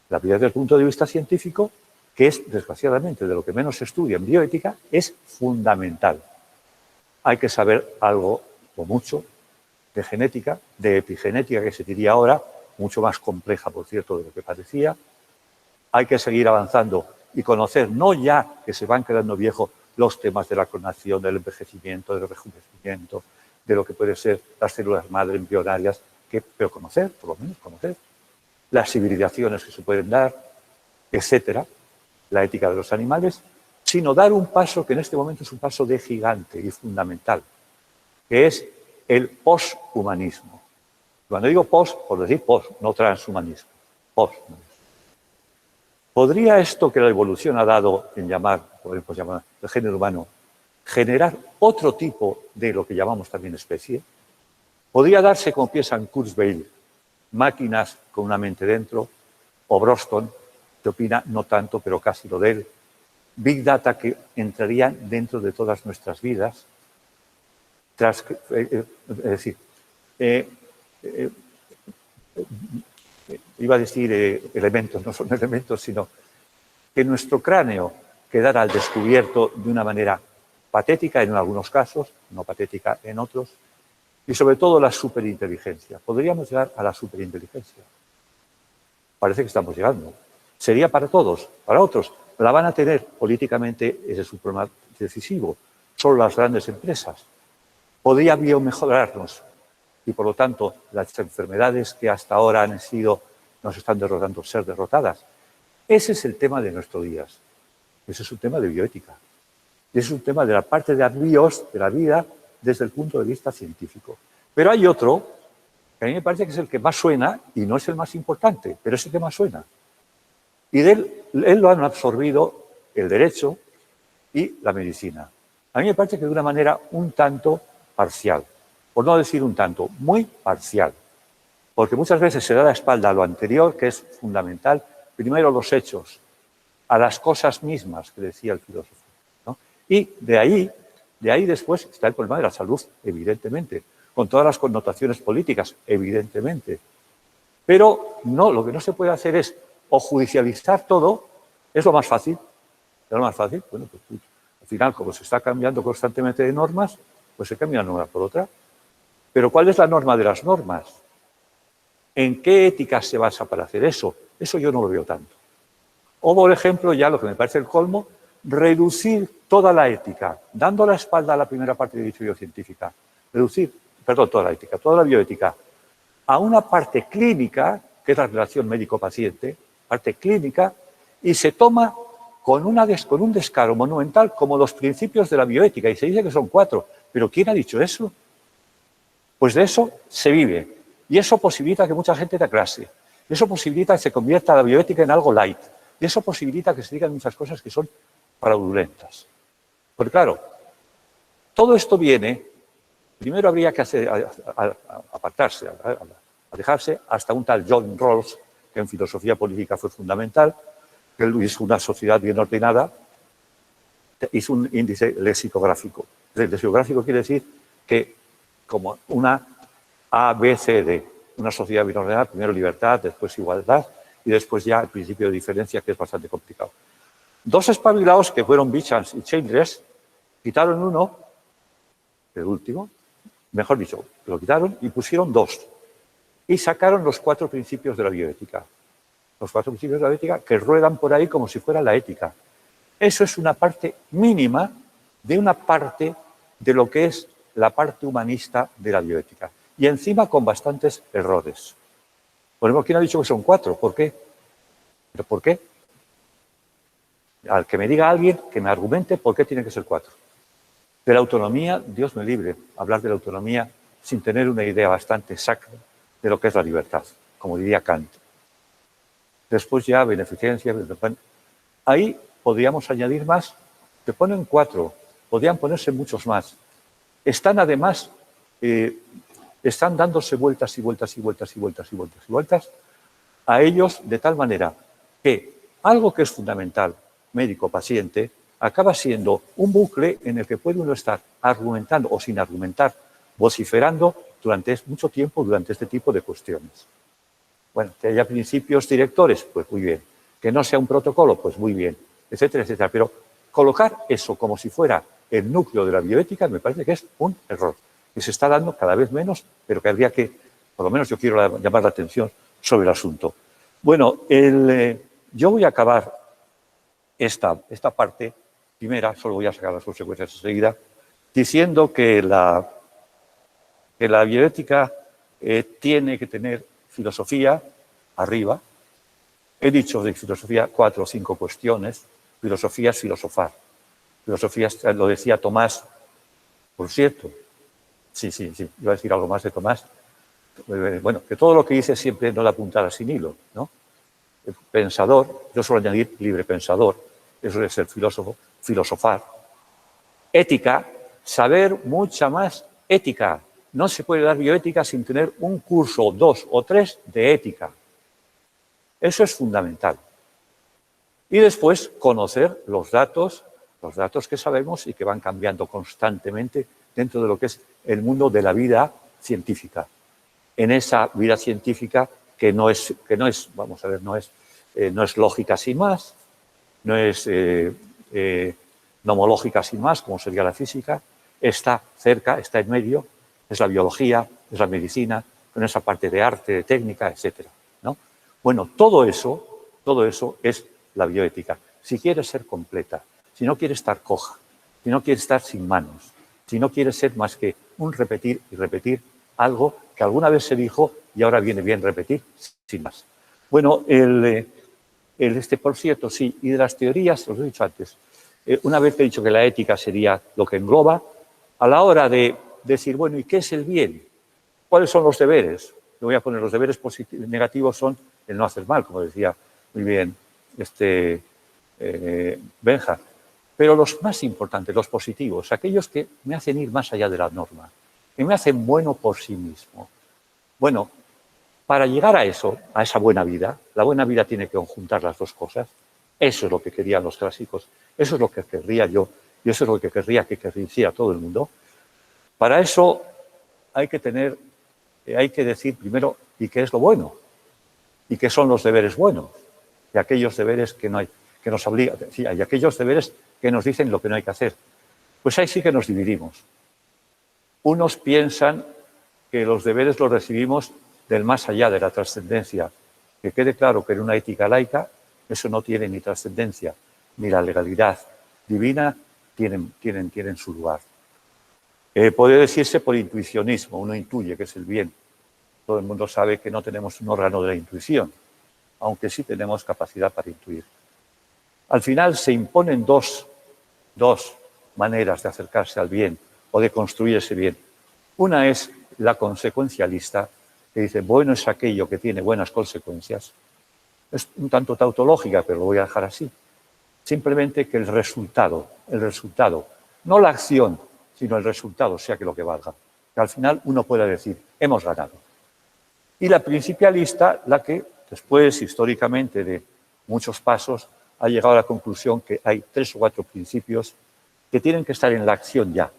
La vida desde el punto de vista científico, que es, desgraciadamente, de lo que menos se estudia en bioética, es fundamental. Hay que saber algo o mucho de genética, de epigenética, que se diría ahora, mucho más compleja, por cierto, de lo que parecía. Hay que seguir avanzando y conocer, no ya que se van quedando viejos, los temas de la clonación, del envejecimiento, del rejuvenecimiento, de lo que pueden ser las células madre embrionarias, pero conocer, por lo menos conocer, las civilizaciones que se pueden dar, etcétera, la ética de los animales, sino dar un paso que en este momento es un paso de gigante y fundamental, que es el poshumanismo. Cuando digo post, por decir post, no transhumanismo, posthumanismo. ¿Podría esto que la evolución ha dado en podemos llamar el género humano, generar otro tipo de lo que llamamos también especie? ¿Podría darse, como piensa en Kurzweil, máquinas con una mente dentro, o Broston, que opina no tanto, pero casi lo de él, Big Data que entrarían dentro de todas nuestras vidas, es decir, iba a decir elementos, no son elementos, sino que nuestro cráneo quedara al descubierto de una manera patética en algunos casos, no patética en otros, y sobre todo la superinteligencia. Podríamos llegar a la superinteligencia. Parece que estamos llegando. Sería para todos, para otros. La van a tener políticamente, ese es un problema decisivo, solo las grandes empresas. Podría biomejorarnos y, por lo tanto, las enfermedades que hasta ahora nos están derrotando, ser derrotadas. Ese es el tema de nuestros días. Ese es un tema de bioética. Ese es un tema de la parte de la bios, de la vida, desde el punto de vista científico. Pero hay otro, que a mí me parece que es el que más suena, y no es el más importante, pero es el que más suena. Y de él lo han absorbido el derecho y la medicina. A mí me parece que de una manera un tanto parcial, por no decir un tanto, muy parcial. Porque muchas veces se da la espalda a lo anterior, que es fundamental, primero los hechos, a las cosas mismas, que decía el filósofo, ¿no? Y de ahí después está el problema de la salud, evidentemente, con todas las connotaciones políticas, evidentemente. Pero no, lo que no se puede hacer es o judicializar todo, es lo más fácil. ¿Es lo más fácil? Bueno, pues al final, como se está cambiando constantemente de normas, pues se cambia una norma por otra. Pero ¿cuál es la norma de las normas? ¿En qué ética se basa para hacer eso? Eso yo no lo veo tanto. O, por ejemplo, ya lo que me parece el colmo, reducir toda la ética, dando la espalda a la primera parte de dicho biocientífica, toda la ética, toda la bioética, a una parte clínica, que es la relación médico-paciente, parte clínica, y se toma con un descaro monumental como los principios de la bioética, y se dice que son 4. ¿Pero quién ha dicho eso? Pues de eso se vive, y eso posibilita que mucha gente te clase. Eso posibilita que se convierta la bioética en algo light. Y eso posibilita que se digan muchas cosas que son fraudulentas. Porque claro, todo esto viene, primero habría que apartarse, alejarse hasta un tal John Rawls, que en filosofía política fue fundamental, que él hizo una sociedad bien ordenada, hizo un índice lexicográfico. El lexicográfico quiere decir que como una A, B, C, D, una sociedad bien ordenada, primero libertad, después igualdad y después ya el principio de diferencia, que es bastante complicado. Dos espabilados que fueron Bichans y Childress quitaron uno, el último, mejor dicho, lo quitaron y pusieron dos. Y sacaron los 4 principios de la bioética. Los 4 principios de la bioética que ruedan por ahí como si fuera la ética. Eso es una parte mínima de una parte de lo que es la parte humanista de la bioética. Y encima con bastantes errores. Por ejemplo, ¿quién ha dicho que son 4? ¿Por qué? ¿Pero por qué? Al que me diga alguien, que me argumente por qué tiene que ser 4. De la autonomía, Dios me libre, hablar de la autonomía sin tener una idea bastante exacta de lo que es la libertad, como diría Kant. Después ya beneficencia, ahí podríamos añadir más, que ponen 4, podrían ponerse muchos más. Están además, están dándose vueltas y vueltas y vueltas y vueltas y vueltas y vueltas a ellos de tal manera que algo que es fundamental, médico-paciente, acaba siendo un bucle en el que puede uno estar argumentando o sin argumentar, vociferando durante mucho tiempo durante este tipo de cuestiones. Bueno, que haya principios directores, pues muy bien. Que no sea un protocolo, pues muy bien, etcétera, etcétera. Pero colocar eso como si fuera el núcleo de la bioética me parece que es un error, que se está dando cada vez menos, pero que habría que, por lo menos yo quiero llamar la atención sobre el asunto. Bueno, yo voy a acabar esta parte primera, solo voy a sacar las consecuencias enseguida, diciendo que la bioética tiene que tener filosofía arriba. He dicho de filosofía 4 o 5 cuestiones. Filosofía es filosofar. Filosofía, lo decía Tomás, por cierto. Sí, iba a decir algo más de Tomás. Bueno, que todo lo que dice siempre no la apuntada sin hilo, ¿no? El pensador, yo suelo añadir libre pensador, eso es el filósofo, filosofar. Ética, saber mucha más ética. No se puede dar bioética sin tener un curso, 2 o 3 de ética. Eso es fundamental. Y después conocer los datos que sabemos y que van cambiando constantemente dentro de lo que es el mundo de la vida científica. En esa vida científica que no es, vamos a ver, no es lógica sin más, no es nomológica sin más, como sería la física, está cerca, está en medio, es la biología, es la medicina, con esa parte de arte, de técnica, etcétera, ¿no? Bueno, todo eso es la bioética. Si quiere ser completa, si no quiere estar coja, si no quiere estar sin manos, si no quiere ser más que un repetir y repetir algo que alguna vez se dijo y ahora viene bien repetir, sin más. Bueno, por cierto, sí, y de las teorías, os lo he dicho antes, una vez que he dicho que la ética sería lo que engloba, a la hora de decir, bueno, ¿y qué es el bien? ¿Cuáles son los deberes? Le voy a poner los deberes negativos son el no hacer mal, como decía muy bien Benja. Pero los más importantes, los positivos, aquellos que me hacen ir más allá de la norma, que me hacen bueno por sí mismo. Bueno, para llegar a eso, a esa buena vida, la buena vida tiene que conjuntar las dos cosas. Eso es lo que querían los clásicos, eso es lo que querría yo, y eso es lo que querría que hiciera todo el mundo. Para eso hay que decir primero, ¿y qué es lo bueno? ¿Y qué son los deberes buenos? Y aquellos deberes que nos obligan, y aquellos deberes que nos dicen lo que no hay que hacer. Pues ahí sí que nos dividimos. Unos piensan que los deberes los recibimos del más allá, de la trascendencia. Que quede claro que en una ética laica eso no tiene ni trascendencia, ni la legalidad divina tienen su lugar. Puede decirse por intuicionismo, uno intuye que es el bien. Todo el mundo sabe que no tenemos un órgano de la intuición, aunque sí tenemos capacidad para intuir. Al final se imponen dos maneras de acercarse al bien o de construir ese bien. Una es la consecuencialista que dice, bueno es aquello que tiene buenas consecuencias, es un tanto tautológica, pero lo voy a dejar así. Simplemente que el resultado, no la acción, sino el resultado, sea que lo que valga. Que al final uno pueda decir, hemos ganado. Y la principialista, la que después, históricamente, de muchos pasos, ha llegado a la conclusión que hay 3 o 4 principios que tienen que estar en la acción ya,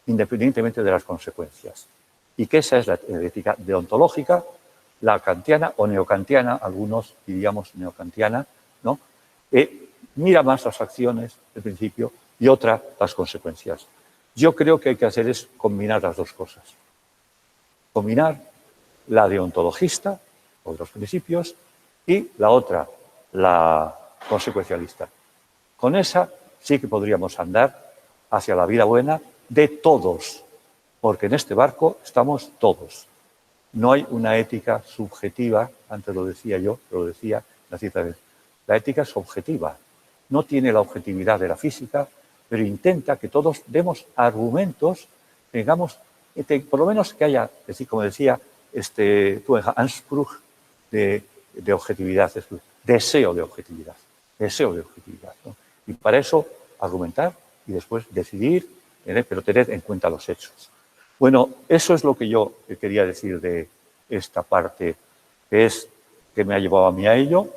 independientemente de las consecuencias. Y que esa es la ética deontológica, la kantiana o neokantiana, algunos diríamos neokantiana, ¿no? Mira más las acciones, el principio, y otra, las consecuencias. Yo creo que hay que hacer es combinar las dos cosas. Combinar la deontologista, o los principios, y la otra, la consecuencialista. Con esa sí que podríamos andar hacia la vida buena de todos, porque en este barco estamos todos. No hay una ética subjetiva, antes lo decía yo, pero lo decía la cita vez. La ética es objetiva, no tiene la objetividad de la física, pero intenta que todos demos argumentos, tengamos, por lo menos que haya, como decía Anspruch de objetividad, deseo de objetividad, ¿no? Y para eso argumentar y después decidir, pero tener en cuenta los hechos. Bueno, eso es lo que yo quería decir de esta parte, que es que me ha llevado a mí a ello,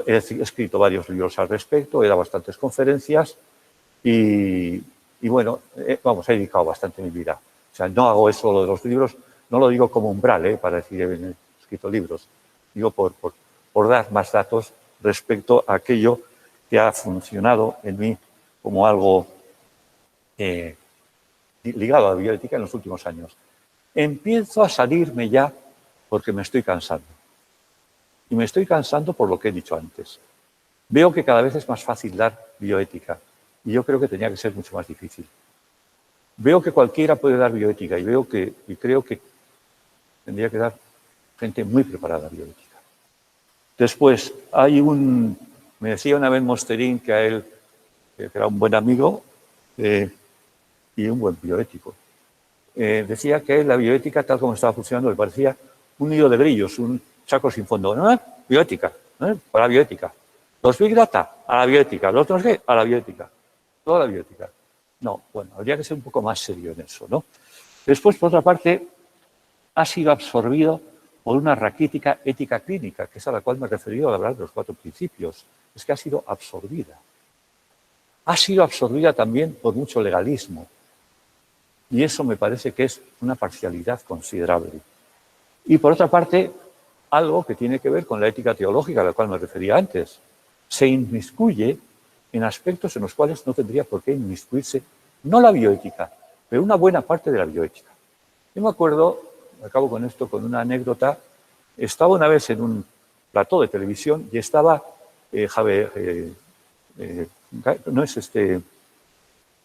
He escrito varios libros al respecto, he dado bastantes conferencias y bueno, vamos, he dedicado bastante mi vida. O sea, no hago eso de los libros, no lo digo como umbral, para decir he escrito libros. Digo por dar más datos respecto a aquello que ha funcionado en mí como algo ligado a la bioética en los últimos años. Empiezo a salirme ya porque me estoy cansando. Y me estoy cansando por lo que he dicho antes. Veo que cada vez es más fácil dar bioética y yo creo que tenía que ser mucho más difícil. Veo que cualquiera puede dar bioética y creo que tendría que dar gente muy preparada a bioética. Después, me decía una vez Mosterín que a él, que era un buen amigo y un buen bioético, decía que la bioética, tal como estaba funcionando, le parecía un nido de grillos, un saco sin fondo. ¿No? Bioética, para la bioética. Los Big Data, a la bioética. Los otros qué, a la bioética. Toda la bioética. No, bueno, habría que ser un poco más serio en eso, ¿no? Después, por otra parte, ha sido absorbido por una raquítica ética clínica, que es a la cual me he referido al hablar de los 4 principios. Es que ha sido absorbida. Ha sido absorbida también por mucho legalismo. Y eso me parece que es una parcialidad considerable. Y por otra parte, algo que tiene que ver con la ética teológica a la cual me refería antes. Se inmiscuye en aspectos en los cuales no tendría por qué inmiscuirse, no la bioética, pero una buena parte de la bioética. Yo me acuerdo, acabo con esto, con una anécdota. Estaba una vez en un plató de televisión y estaba no es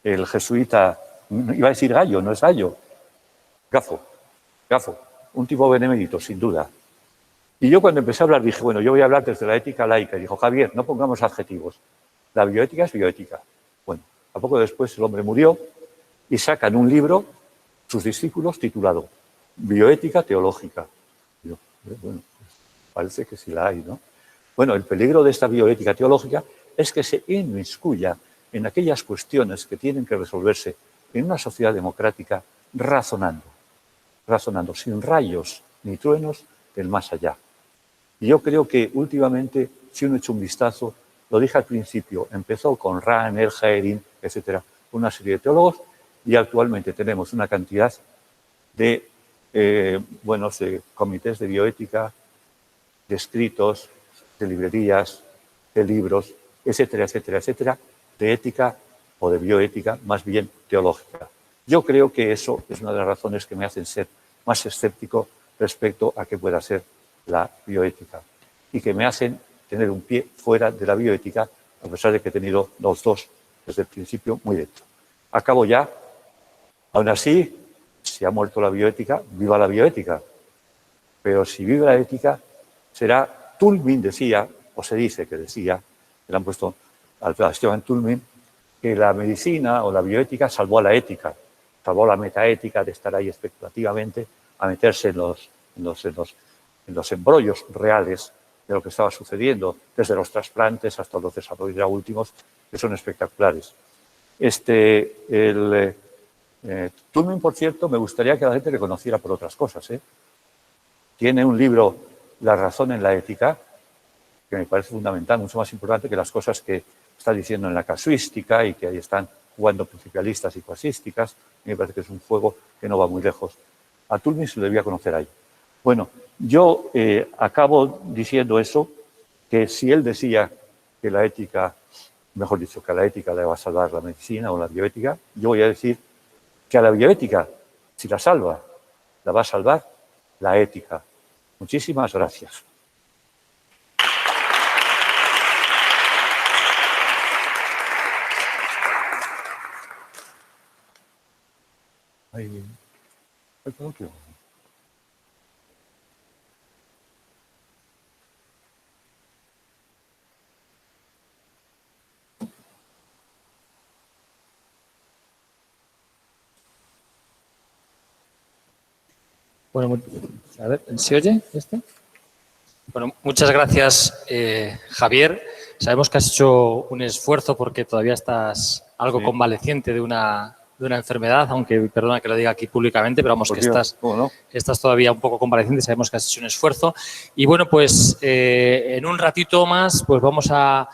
el jesuita, iba a decir Gallo, no es Gallo, Gafo, un tipo benemérito, sin duda. Y yo cuando empecé a hablar dije, bueno, yo voy a hablar desde la ética laica. Y dijo, Javier, no pongamos adjetivos. La bioética es bioética. Bueno, a poco después el hombre murió y sacan un libro, sus discípulos, titulado Bioética Teológica. Y yo, bueno, pues parece que sí la hay, ¿no? Bueno, el peligro de esta bioética teológica es que se inmiscuya en aquellas cuestiones que tienen que resolverse en una sociedad democrática razonando, sin rayos ni truenos del más allá. Y yo creo que últimamente, si uno echa un vistazo, lo dije al principio, empezó con Rahn, Elhaerin, etcétera, una serie de teólogos, y actualmente tenemos una cantidad de comités de bioética, de escritos, de librerías, de libros, etcétera, etcétera, etcétera, de ética o de bioética, más bien teológica. Yo creo que eso es una de las razones que me hacen ser más escéptico respecto a qué pueda ser la bioética y que me hacen tener un pie fuera de la bioética, a pesar de que he tenido los dos desde el principio muy dentro. Acabo ya. Aún así, si ha muerto la bioética, viva la bioética. Pero si vive la ética, será Toulmin decía, o se dice que decía, le han puesto a Esteban Toulmin, que la medicina o la bioética salvó a la ética. salvó la metaética de estar ahí especulativamente, a meterse en los embrollos reales de lo que estaba sucediendo, desde los trasplantes hasta los desarrollos ya últimos, que son espectaculares. Toulmin, por cierto, me gustaría que la gente le conociera por otras cosas. Tiene un libro, La razón en la ética, que me parece fundamental, mucho más importante que las cosas que está diciendo en la casuística y que ahí están jugando principalistas y cuasísticas. Me parece que es un juego que no va muy lejos. A Toulmin se lo debía conocer ahí. Bueno, yo acabo diciendo eso, que si él decía que la ética, mejor dicho, que a la ética le va a salvar la medicina o la bioética, yo voy a decir que a la bioética, si la salva, la va a salvar la ética. Muchísimas gracias. Bueno, a ver, ¿se oye esto? Bueno, muchas gracias, Javier. Sabemos que has hecho un esfuerzo porque todavía estás algo convaleciente de una enfermedad, aunque perdona que lo diga aquí públicamente, pero vamos, que estás todavía un poco convaleciente, sabemos que has hecho un esfuerzo. Y bueno, pues en un ratito más, pues vamos a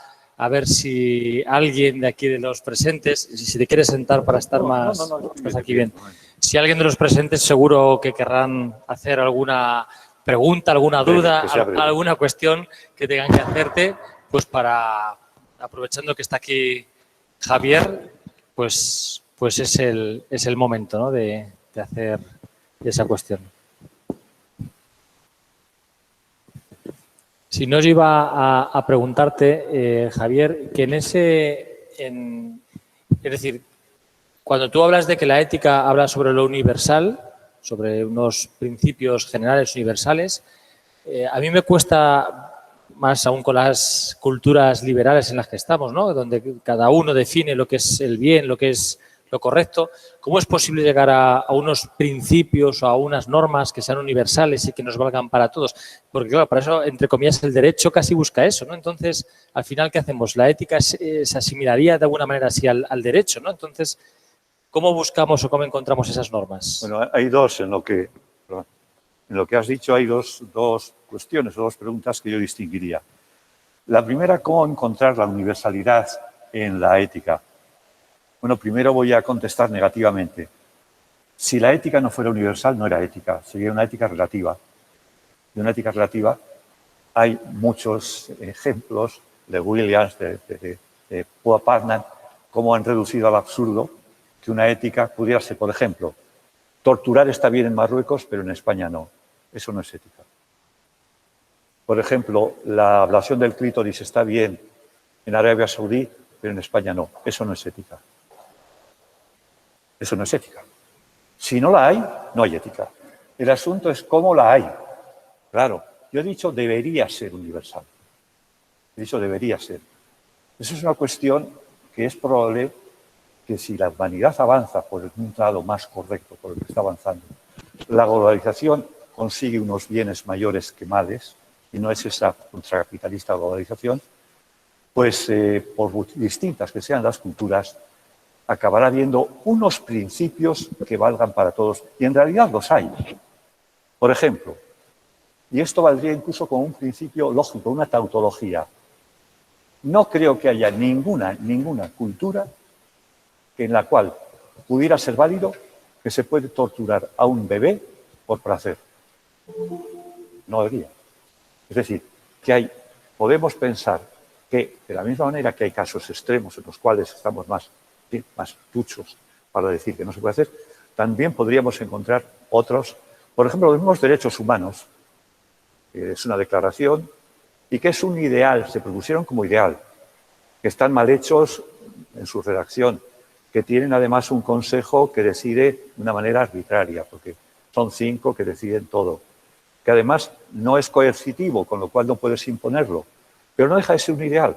ver si alguien de aquí de los presentes, si te quieres sentar para estar más aquí bien. Si alguien de los presentes seguro que querrán hacer alguna pregunta, alguna duda, alguna cuestión que tengan que hacerte, pues para, aprovechando que está aquí Javier, pues es el momento, ¿no?, de hacer esa cuestión. Si no, yo iba a preguntarte, Javier, que es decir, cuando tú hablas de que la ética habla sobre lo universal, sobre unos principios generales universales, a mí me cuesta más aún con las culturas liberales en las que estamos, ¿no?, donde cada uno define lo que es el bien, lo que es lo correcto. ¿Cómo es posible llegar a unos principios o a unas normas que sean universales y que nos valgan para todos? Porque, claro, para eso, entre comillas, el derecho casi busca eso, ¿no? Entonces, al final, ¿qué hacemos? La ética se asimilaría de alguna manera así al derecho, ¿no? Entonces, ¿cómo buscamos o cómo encontramos esas normas? Bueno, hay dos en lo que has dicho, hay dos cuestiones, dos preguntas que yo distinguiría. La primera, ¿cómo encontrar la universalidad en la ética? Bueno, primero voy a contestar negativamente. Si la ética no fuera universal, no era ética, sería una ética relativa. De una ética relativa hay muchos ejemplos de Williams, de Poa Parnan, cómo han reducido al absurdo que una ética pudiera ser, por ejemplo, torturar está bien en Marruecos, pero en España no. Eso no es ética. Por ejemplo, la ablación del clítoris está bien en Arabia Saudí, pero en España no. Eso no es ética. Eso no es ética. Si no la hay, no hay ética. El asunto es cómo la hay. Claro, yo he dicho debería ser universal. He dicho debería ser. Eso es una cuestión que es probable que si la humanidad avanza por un lado más correcto, por el que está avanzando, la globalización consigue unos bienes mayores que males, y no es esa contracapitalista globalización, pues por distintas que sean las culturas, acabará habiendo unos principios que valgan para todos, y en realidad los hay. Por ejemplo, y esto valdría incluso como un principio lógico, una tautología. No creo que haya ninguna cultura en la cual pudiera ser válido que se puede torturar a un bebé por placer. No habría. Es decir, que podemos pensar que, de la misma manera que hay casos extremos en los cuales estamos más tuchos para decir que no se puede hacer, también podríamos encontrar otros, por ejemplo, los mismos derechos humanos, que es una declaración y que es un ideal, se propusieron como ideal, que están mal hechos en su redacción, que tienen además un consejo que decide de una manera arbitraria, porque son 5 que deciden todo, que además no es coercitivo, con lo cual no puedes imponerlo, pero no deja de ser un ideal,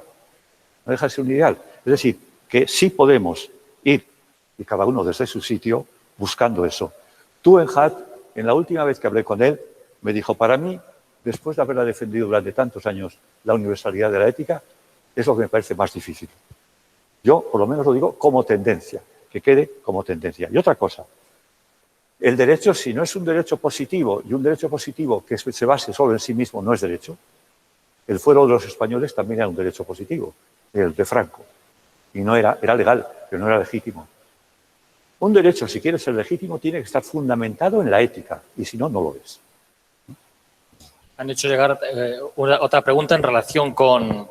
no deja de ser un ideal. Es decir, que sí podemos ir, y cada uno desde su sitio, buscando eso. Tugendhat, en la última vez que hablé con él, me dijo, para mí, después de haberla defendido durante tantos años la universalidad de la ética, es lo que me parece más difícil. Yo, por lo menos lo digo como tendencia, que quede como tendencia. Y otra cosa, el derecho, si no es un derecho positivo, y un derecho positivo que se base solo en sí mismo no es derecho, el fuero de los españoles también era un derecho positivo, el de Franco. Y no era legal, pero no era legítimo. Un derecho, si quiere ser legítimo, tiene que estar fundamentado en la ética, y si no, no lo es. Han hecho llegar otra pregunta en relación con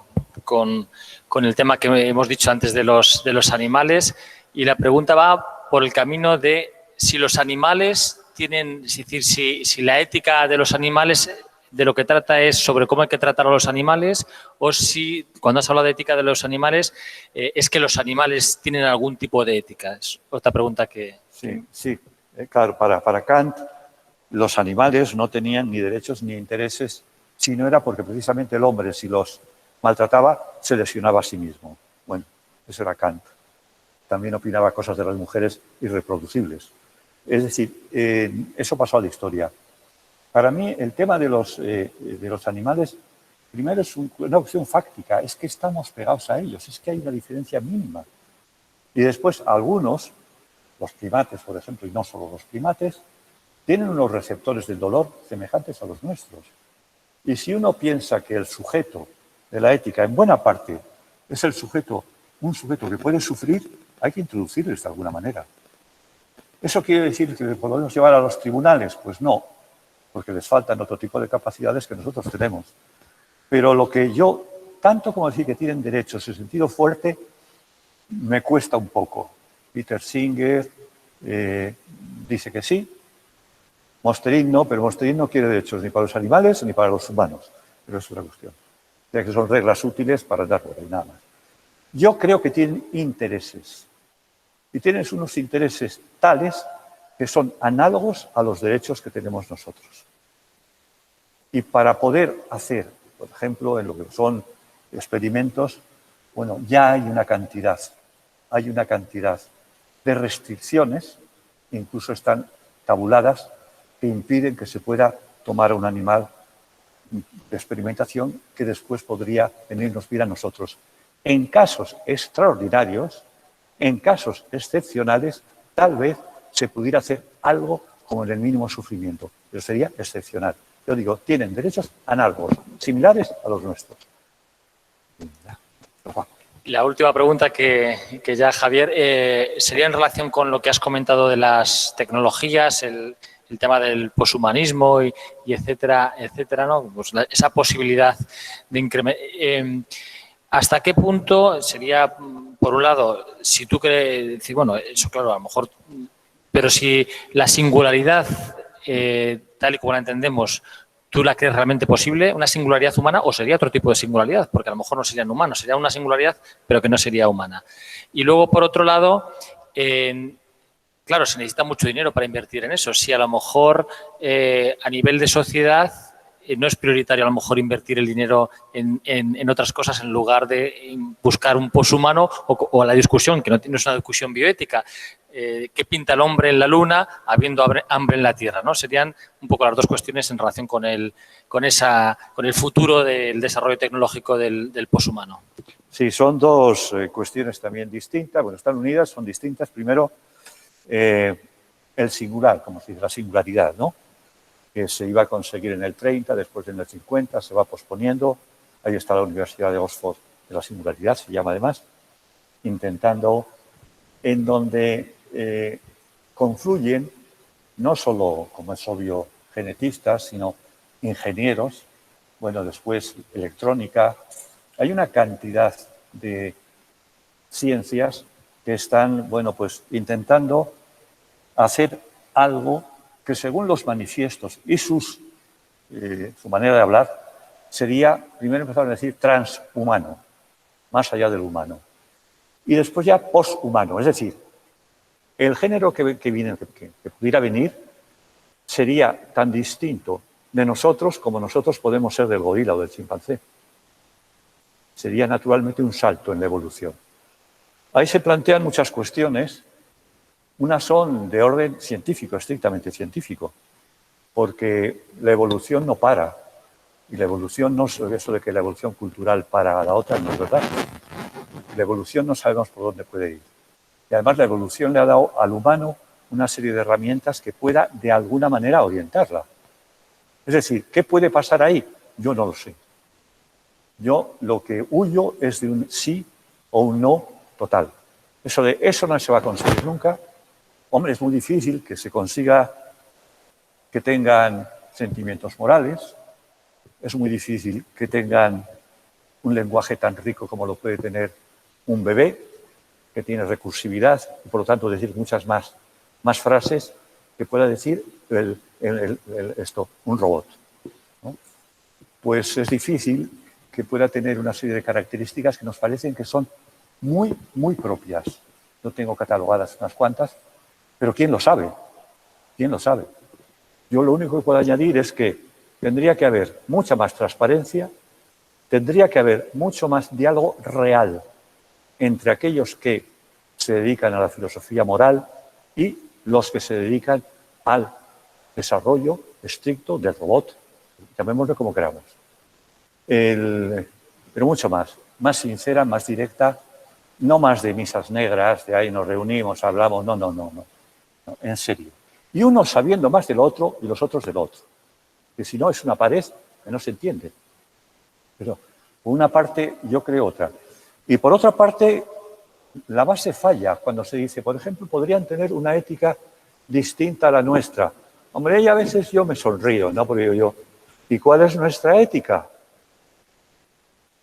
el tema que hemos dicho antes de los animales, y la pregunta va por el camino de si los animales tienen, es decir, si la ética de los animales de lo que trata es sobre cómo hay que tratar a los animales, o si, cuando has hablado de ética de los animales, es que los animales tienen algún tipo de ética. Es otra pregunta que... Sí. Claro, para Kant, los animales no tenían ni derechos ni intereses, si no era porque precisamente el hombre, si los maltrataba, se lesionaba a sí mismo. Bueno, eso era Kant. También opinaba cosas de las mujeres irreproducibles. Es decir, eso pasó a la historia. Para mí, el tema de los animales, primero es una opción fáctica, es que estamos pegados a ellos, es que hay una diferencia mínima. Y después, algunos, los primates, por ejemplo, y no solo los primates, tienen unos receptores del dolor semejantes a los nuestros. Y si uno piensa que el sujeto de la ética, en buena parte, es un sujeto que puede sufrir, hay que introducirles de alguna manera. ¿Eso quiere decir que le podemos llevar a los tribunales? Pues no, porque les faltan otro tipo de capacidades que nosotros tenemos. Pero lo que yo, tanto como decir que tienen derechos en sentido fuerte, me cuesta un poco. Peter Singer dice que sí, Mosterin no, pero Mosterin no quiere derechos ni para los animales ni para los humanos. Pero es otra cuestión. O sea, que son reglas útiles para andar por ahí, nada más. Yo creo que tienen intereses. Y tienen unos intereses tales que son análogos a los derechos que tenemos nosotros. Y para poder hacer, por ejemplo, en lo que son experimentos, bueno, ya hay una cantidad de restricciones, incluso están tabuladas, que impiden que se pueda tomar a un animal de experimentación que después podría venirnos bien a nosotros. En casos extraordinarios, en casos excepcionales, tal vez se pudiera hacer algo como en el mínimo sufrimiento, pero sería excepcional. Yo digo, tienen derechos análogos, similares a los nuestros. La última pregunta que ya, Javier, sería en relación con lo que has comentado de las tecnologías, el tema del poshumanismo y etcétera, ¿no? Pues esa posibilidad de incrementar. ¿Hasta qué punto sería, por un lado, si tú crees, decir, bueno, eso claro, a lo mejor, pero si la singularidad, tal y como la entendemos, ¿tú la crees realmente posible, una singularidad humana, o sería otro tipo de singularidad? Porque a lo mejor no serían humanos, sería una singularidad, pero que no sería humana. Y luego, por otro lado, claro, se necesita mucho dinero para invertir en eso. Si a lo mejor a nivel de sociedad no es prioritario a lo mejor invertir el dinero en otras cosas en lugar de buscar un poshumano o la discusión, que no es una discusión bioética, ¿qué pinta el hombre en la luna habiendo hambre en la tierra? ¿No? Serían un poco las dos cuestiones en relación con el futuro del desarrollo tecnológico del poshumano. Sí, son dos cuestiones también distintas. Bueno, están unidas, son distintas. Primero, el singular, como se dice, la singularidad, ¿no? Que se iba a conseguir en el 30, después en el 50, se va posponiendo. Ahí está la Universidad de Oxford de la singularidad, se llama además, intentando, en donde confluyen no solo, como es obvio, genetistas, sino ingenieros, bueno, después electrónica. Hay una cantidad de ciencias que están, bueno, pues intentando hacer algo que según los manifiestos y su manera de hablar, sería, primero empezaron a decir transhumano, más allá del humano, y después ya poshumano, es decir, el género que pudiera venir sería tan distinto de nosotros como nosotros podemos ser del gorila o del chimpancé. Sería naturalmente un salto en la evolución. Ahí se plantean muchas cuestiones Unas son de orden científico, estrictamente científico, porque la evolución no para. Y la evolución no es eso de que la evolución cultural para a la otra, no es verdad. La evolución no sabemos por dónde puede ir. Y además la evolución le ha dado al humano una serie de herramientas que pueda de alguna manera orientarla. Es decir, ¿qué puede pasar ahí? Yo no lo sé. Yo lo que huyo es de un sí o un no total. Eso de eso no se va a conseguir nunca. Hombre, es muy difícil que se consiga que tengan sentimientos morales. Es muy difícil que tengan un lenguaje tan rico como lo puede tener un bebé, que tiene recursividad y por lo tanto decir muchas más frases que pueda decir un robot, ¿no? Pues es difícil que pueda tener una serie de características que nos parecen que son muy, muy propias. Yo tengo catalogadas unas cuantas, pero ¿quién lo sabe? ¿Quién lo sabe? Yo lo único que puedo añadir es que tendría que haber mucha más transparencia, tendría que haber mucho más diálogo real entre aquellos que se dedican a la filosofía moral y los que se dedican al desarrollo estricto del robot, llamémoslo como queramos. Pero mucho más sincera, más directa, no más de misas negras, de ahí nos reunimos, hablamos, no, en serio. Y unos sabiendo más del otro y los otros del otro. Que si no es una pared que no se entiende. Pero por una parte yo creo otra. Y por otra parte, la base falla cuando se dice, por ejemplo, podrían tener una ética distinta a la nuestra. Hombre, y a veces yo me sonrío, ¿no? Porque digo yo, ¿y cuál es nuestra ética?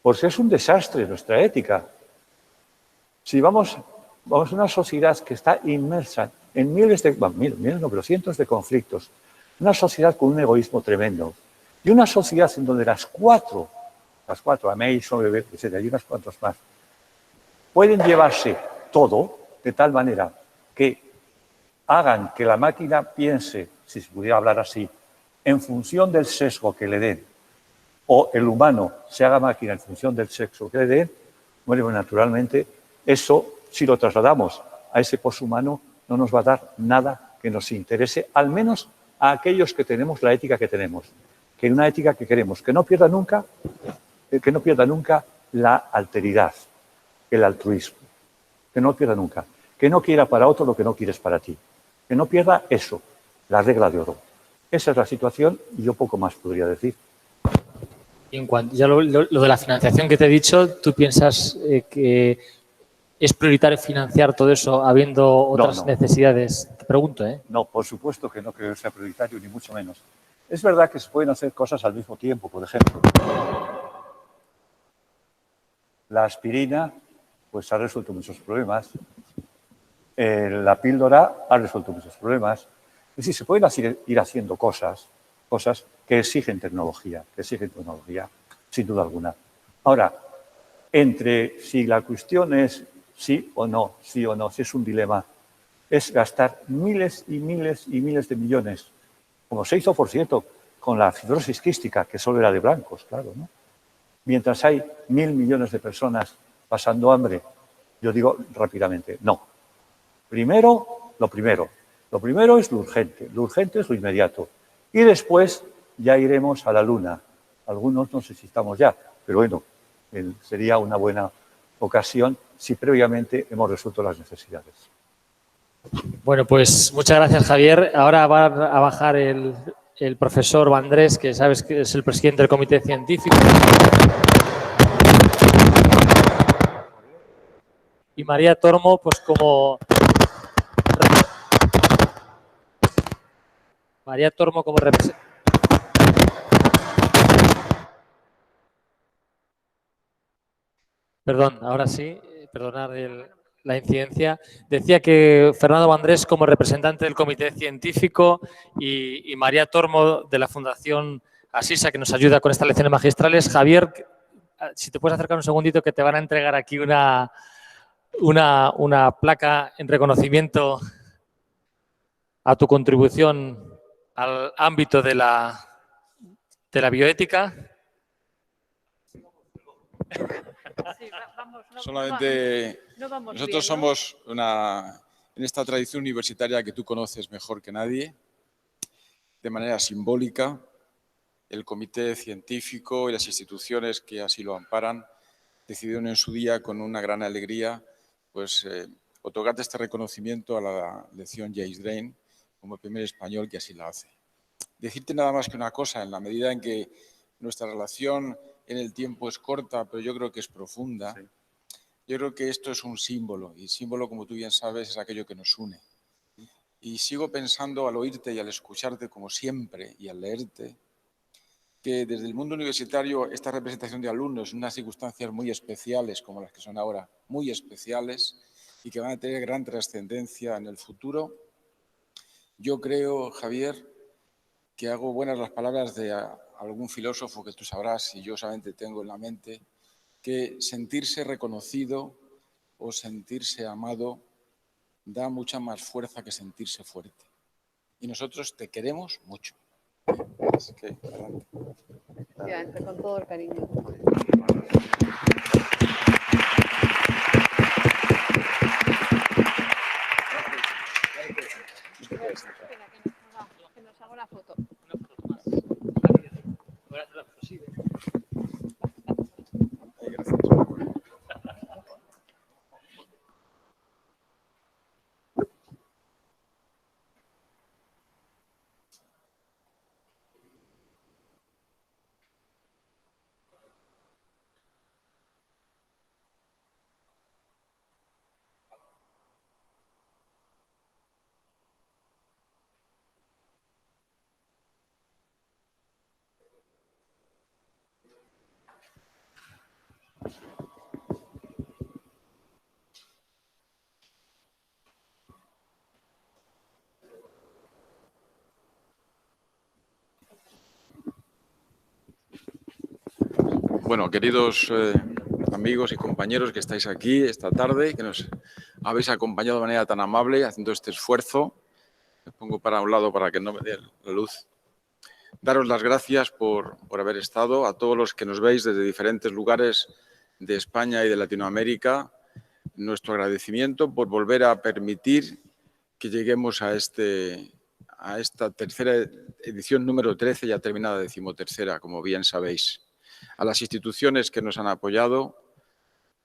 Porque es un desastre nuestra ética. Si vamos a una sociedad que está inmersa en cientos de conflictos, una sociedad con un egoísmo tremendo, y una sociedad en donde las cuatro, Amazon, etc., y unas cuantas más, pueden llevarse todo de tal manera que hagan que la máquina piense, si se pudiera hablar así, en función del sesgo que le den, o el humano se haga máquina en función del sexo que le den, bueno, naturalmente, eso, si lo trasladamos a ese poshumano, no nos va a dar nada que nos interese, al menos a aquellos que tenemos la ética que tenemos, que una ética que queremos, que no pierda nunca la alteridad, el altruismo, que no pierda nunca, que no quiera para otro lo que no quieres para ti, que no pierda eso, la regla de oro. Esa es la situación y yo poco más podría decir. Y en cuanto ya lo de la financiación que te he dicho, ¿tú piensas que es prioritario financiar todo eso habiendo otras necesidades? Te pregunto, ¿eh? No, por supuesto que no creo que sea prioritario, ni mucho menos. Es verdad que se pueden hacer cosas al mismo tiempo, por ejemplo. La aspirina, pues ha resuelto muchos problemas. La píldora ha resuelto muchos problemas. Es decir, se pueden ir haciendo cosas que exigen tecnología, sin duda alguna. Ahora, entre si la cuestión es sí o no, si es un dilema, es gastar miles y miles y miles de millones, como se hizo, por cierto, con la fibrosis quística, que solo era de blancos, claro, ¿no? Mientras hay 1.000 millones de personas pasando hambre, yo digo rápidamente, no. Lo primero es lo urgente es lo inmediato. Y después ya iremos a la luna. Algunos no sé si estamos ya, pero bueno, sería una buena ocasión si previamente hemos resuelto las necesidades. Bueno, pues muchas gracias, Javier. Ahora va a bajar el profesor Vandrés, que sabes que es el presidente del comité científico. Y María Tormo, pues como representante. Perdón, ahora sí, perdonad la incidencia. Decía que Fernando Vandrés como representante del comité científico y María Tormo de la Fundación Asisa, que nos ayuda con estas lecciones magistrales. Javier, si te puedes acercar un segundito, que te van a entregar aquí una placa en reconocimiento a tu contribución al ámbito de la bioética. Solamente nosotros somos una en esta tradición universitaria que tú conoces mejor que nadie, de manera simbólica, el comité científico y las instituciones que así lo amparan decidieron en su día, con una gran alegría, pues otorgarte este reconocimiento a la lección James Drain como el primer español que así la hace. Decirte nada más que una cosa, en la medida en que nuestra relación en el tiempo es corta, pero yo creo que es profunda, sí. Yo creo que esto es un símbolo, y símbolo, como tú bien sabes, es aquello que nos une. Y sigo pensando al oírte y al escucharte, como siempre, y al leerte, que desde el mundo universitario esta representación de alumnos en unas circunstancias muy especiales, como las que son ahora, muy especiales, y que van a tener gran trascendencia en el futuro, yo creo, Javier, que hago buenas las palabras de algún filósofo que tú sabrás y yo solamente tengo en la mente, que sentirse reconocido o sentirse amado da mucha más fuerza que sentirse fuerte. Y nosotros te queremos mucho. Así que, adelante. Ya, con todo el cariño. Que nos haga la foto. Bueno, queridos amigos y compañeros que estáis aquí esta tarde, que nos habéis acompañado de manera tan amable haciendo este esfuerzo. Me pongo para un lado para que no me dé la luz. Daros las gracias por haber estado, a todos los que nos veis desde diferentes lugares de España y de Latinoamérica. Nuestro agradecimiento por volver a permitir que lleguemos a esta tercera edición número 13, ya terminada 13ª, como bien sabéis. A las instituciones que nos han apoyado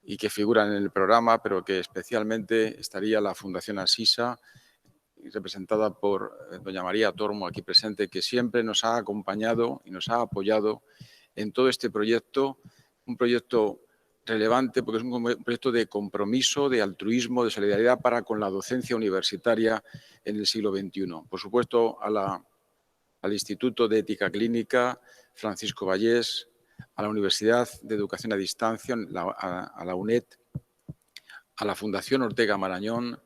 y que figuran en el programa, pero que especialmente estaría la Fundación Asisa, representada por doña María Tormo, aquí presente, que siempre nos ha acompañado y nos ha apoyado en todo este proyecto, un proyecto relevante porque es un proyecto de compromiso, de altruismo, de solidaridad para con la docencia universitaria en el siglo XXI. Por supuesto, al Instituto de Ética Clínica Francisco Vallés, a la Universidad de Educación a Distancia, a la UNED, a la Fundación Ortega Marañón,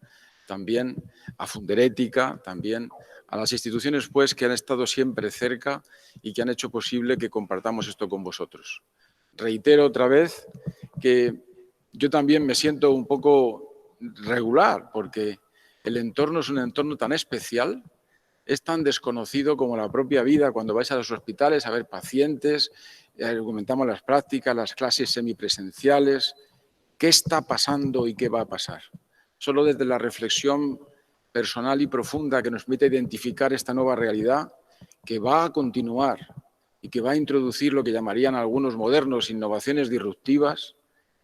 también a Funderética, también a las instituciones pues, que han estado siempre cerca y que han hecho posible que compartamos esto con vosotros. Reitero otra vez que yo también me siento un poco regular porque el entorno es un entorno tan especial, es tan desconocido como la propia vida cuando vais a los hospitales a ver pacientes, argumentamos las prácticas, las clases semipresenciales, qué está pasando y qué va a pasar. Solo desde la reflexión personal y profunda que nos permite identificar esta nueva realidad que va a continuar y que va a introducir lo que llamarían algunos modernos innovaciones disruptivas,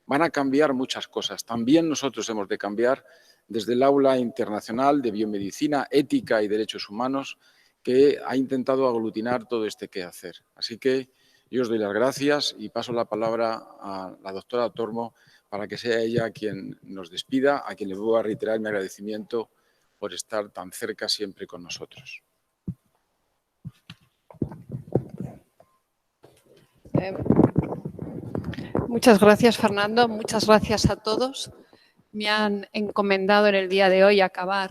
van a cambiar muchas cosas. También nosotros hemos de cambiar desde el aula internacional de biomedicina, ética y derechos humanos, que ha intentado aglutinar todo este quehacer. Así que yo os doy las gracias y paso la palabra a la doctora Tormo para que sea ella quien nos despida, a quien le voy a reiterar mi agradecimiento por estar tan cerca siempre con nosotros. Muchas gracias, Fernando. Muchas gracias a todos. Me han encomendado en el día de hoy acabar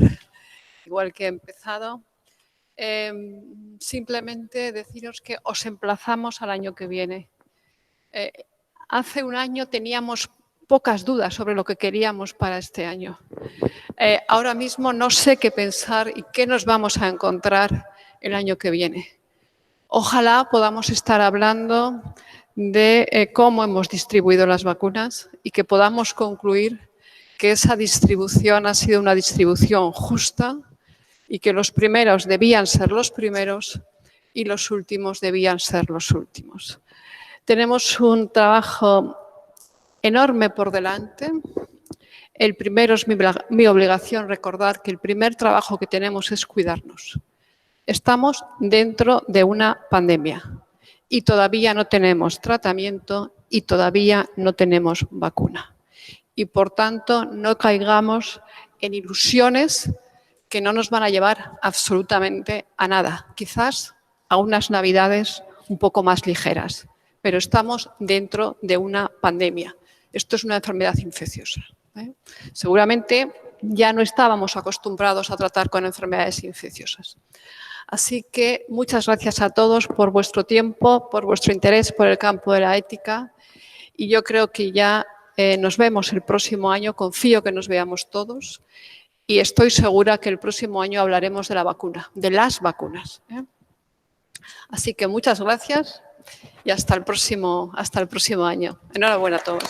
igual que he empezado. Simplemente deciros que os emplazamos al año que viene. Hace un año teníamos pocas dudas sobre lo que queríamos para este año. Ahora mismo no sé qué pensar y qué nos vamos a encontrar el año que viene. Ojalá podamos estar hablando de cómo hemos distribuido las vacunas y que podamos concluir que esa distribución ha sido una distribución justa y que los primeros debían ser los primeros y los últimos debían ser los últimos. Tenemos un trabajo enorme por delante. El primero es mi obligación recordar que el primer trabajo que tenemos es cuidarnos. Estamos dentro de una pandemia y todavía no tenemos tratamiento y todavía no tenemos vacuna. Y por tanto no caigamos en ilusiones que no nos van a llevar absolutamente a nada. Quizás a unas navidades un poco más ligeras, pero estamos dentro de una pandemia. Esto es una enfermedad infecciosa. Seguramente ya no estábamos acostumbrados a tratar con enfermedades infecciosas. Así que muchas gracias a todos por vuestro tiempo, por vuestro interés por el campo de la ética y yo creo que ya nos vemos el próximo año, confío que nos veamos todos y estoy segura que el próximo año hablaremos de la vacuna, de las vacunas. Así que muchas gracias y hasta el próximo año. Enhorabuena a todos.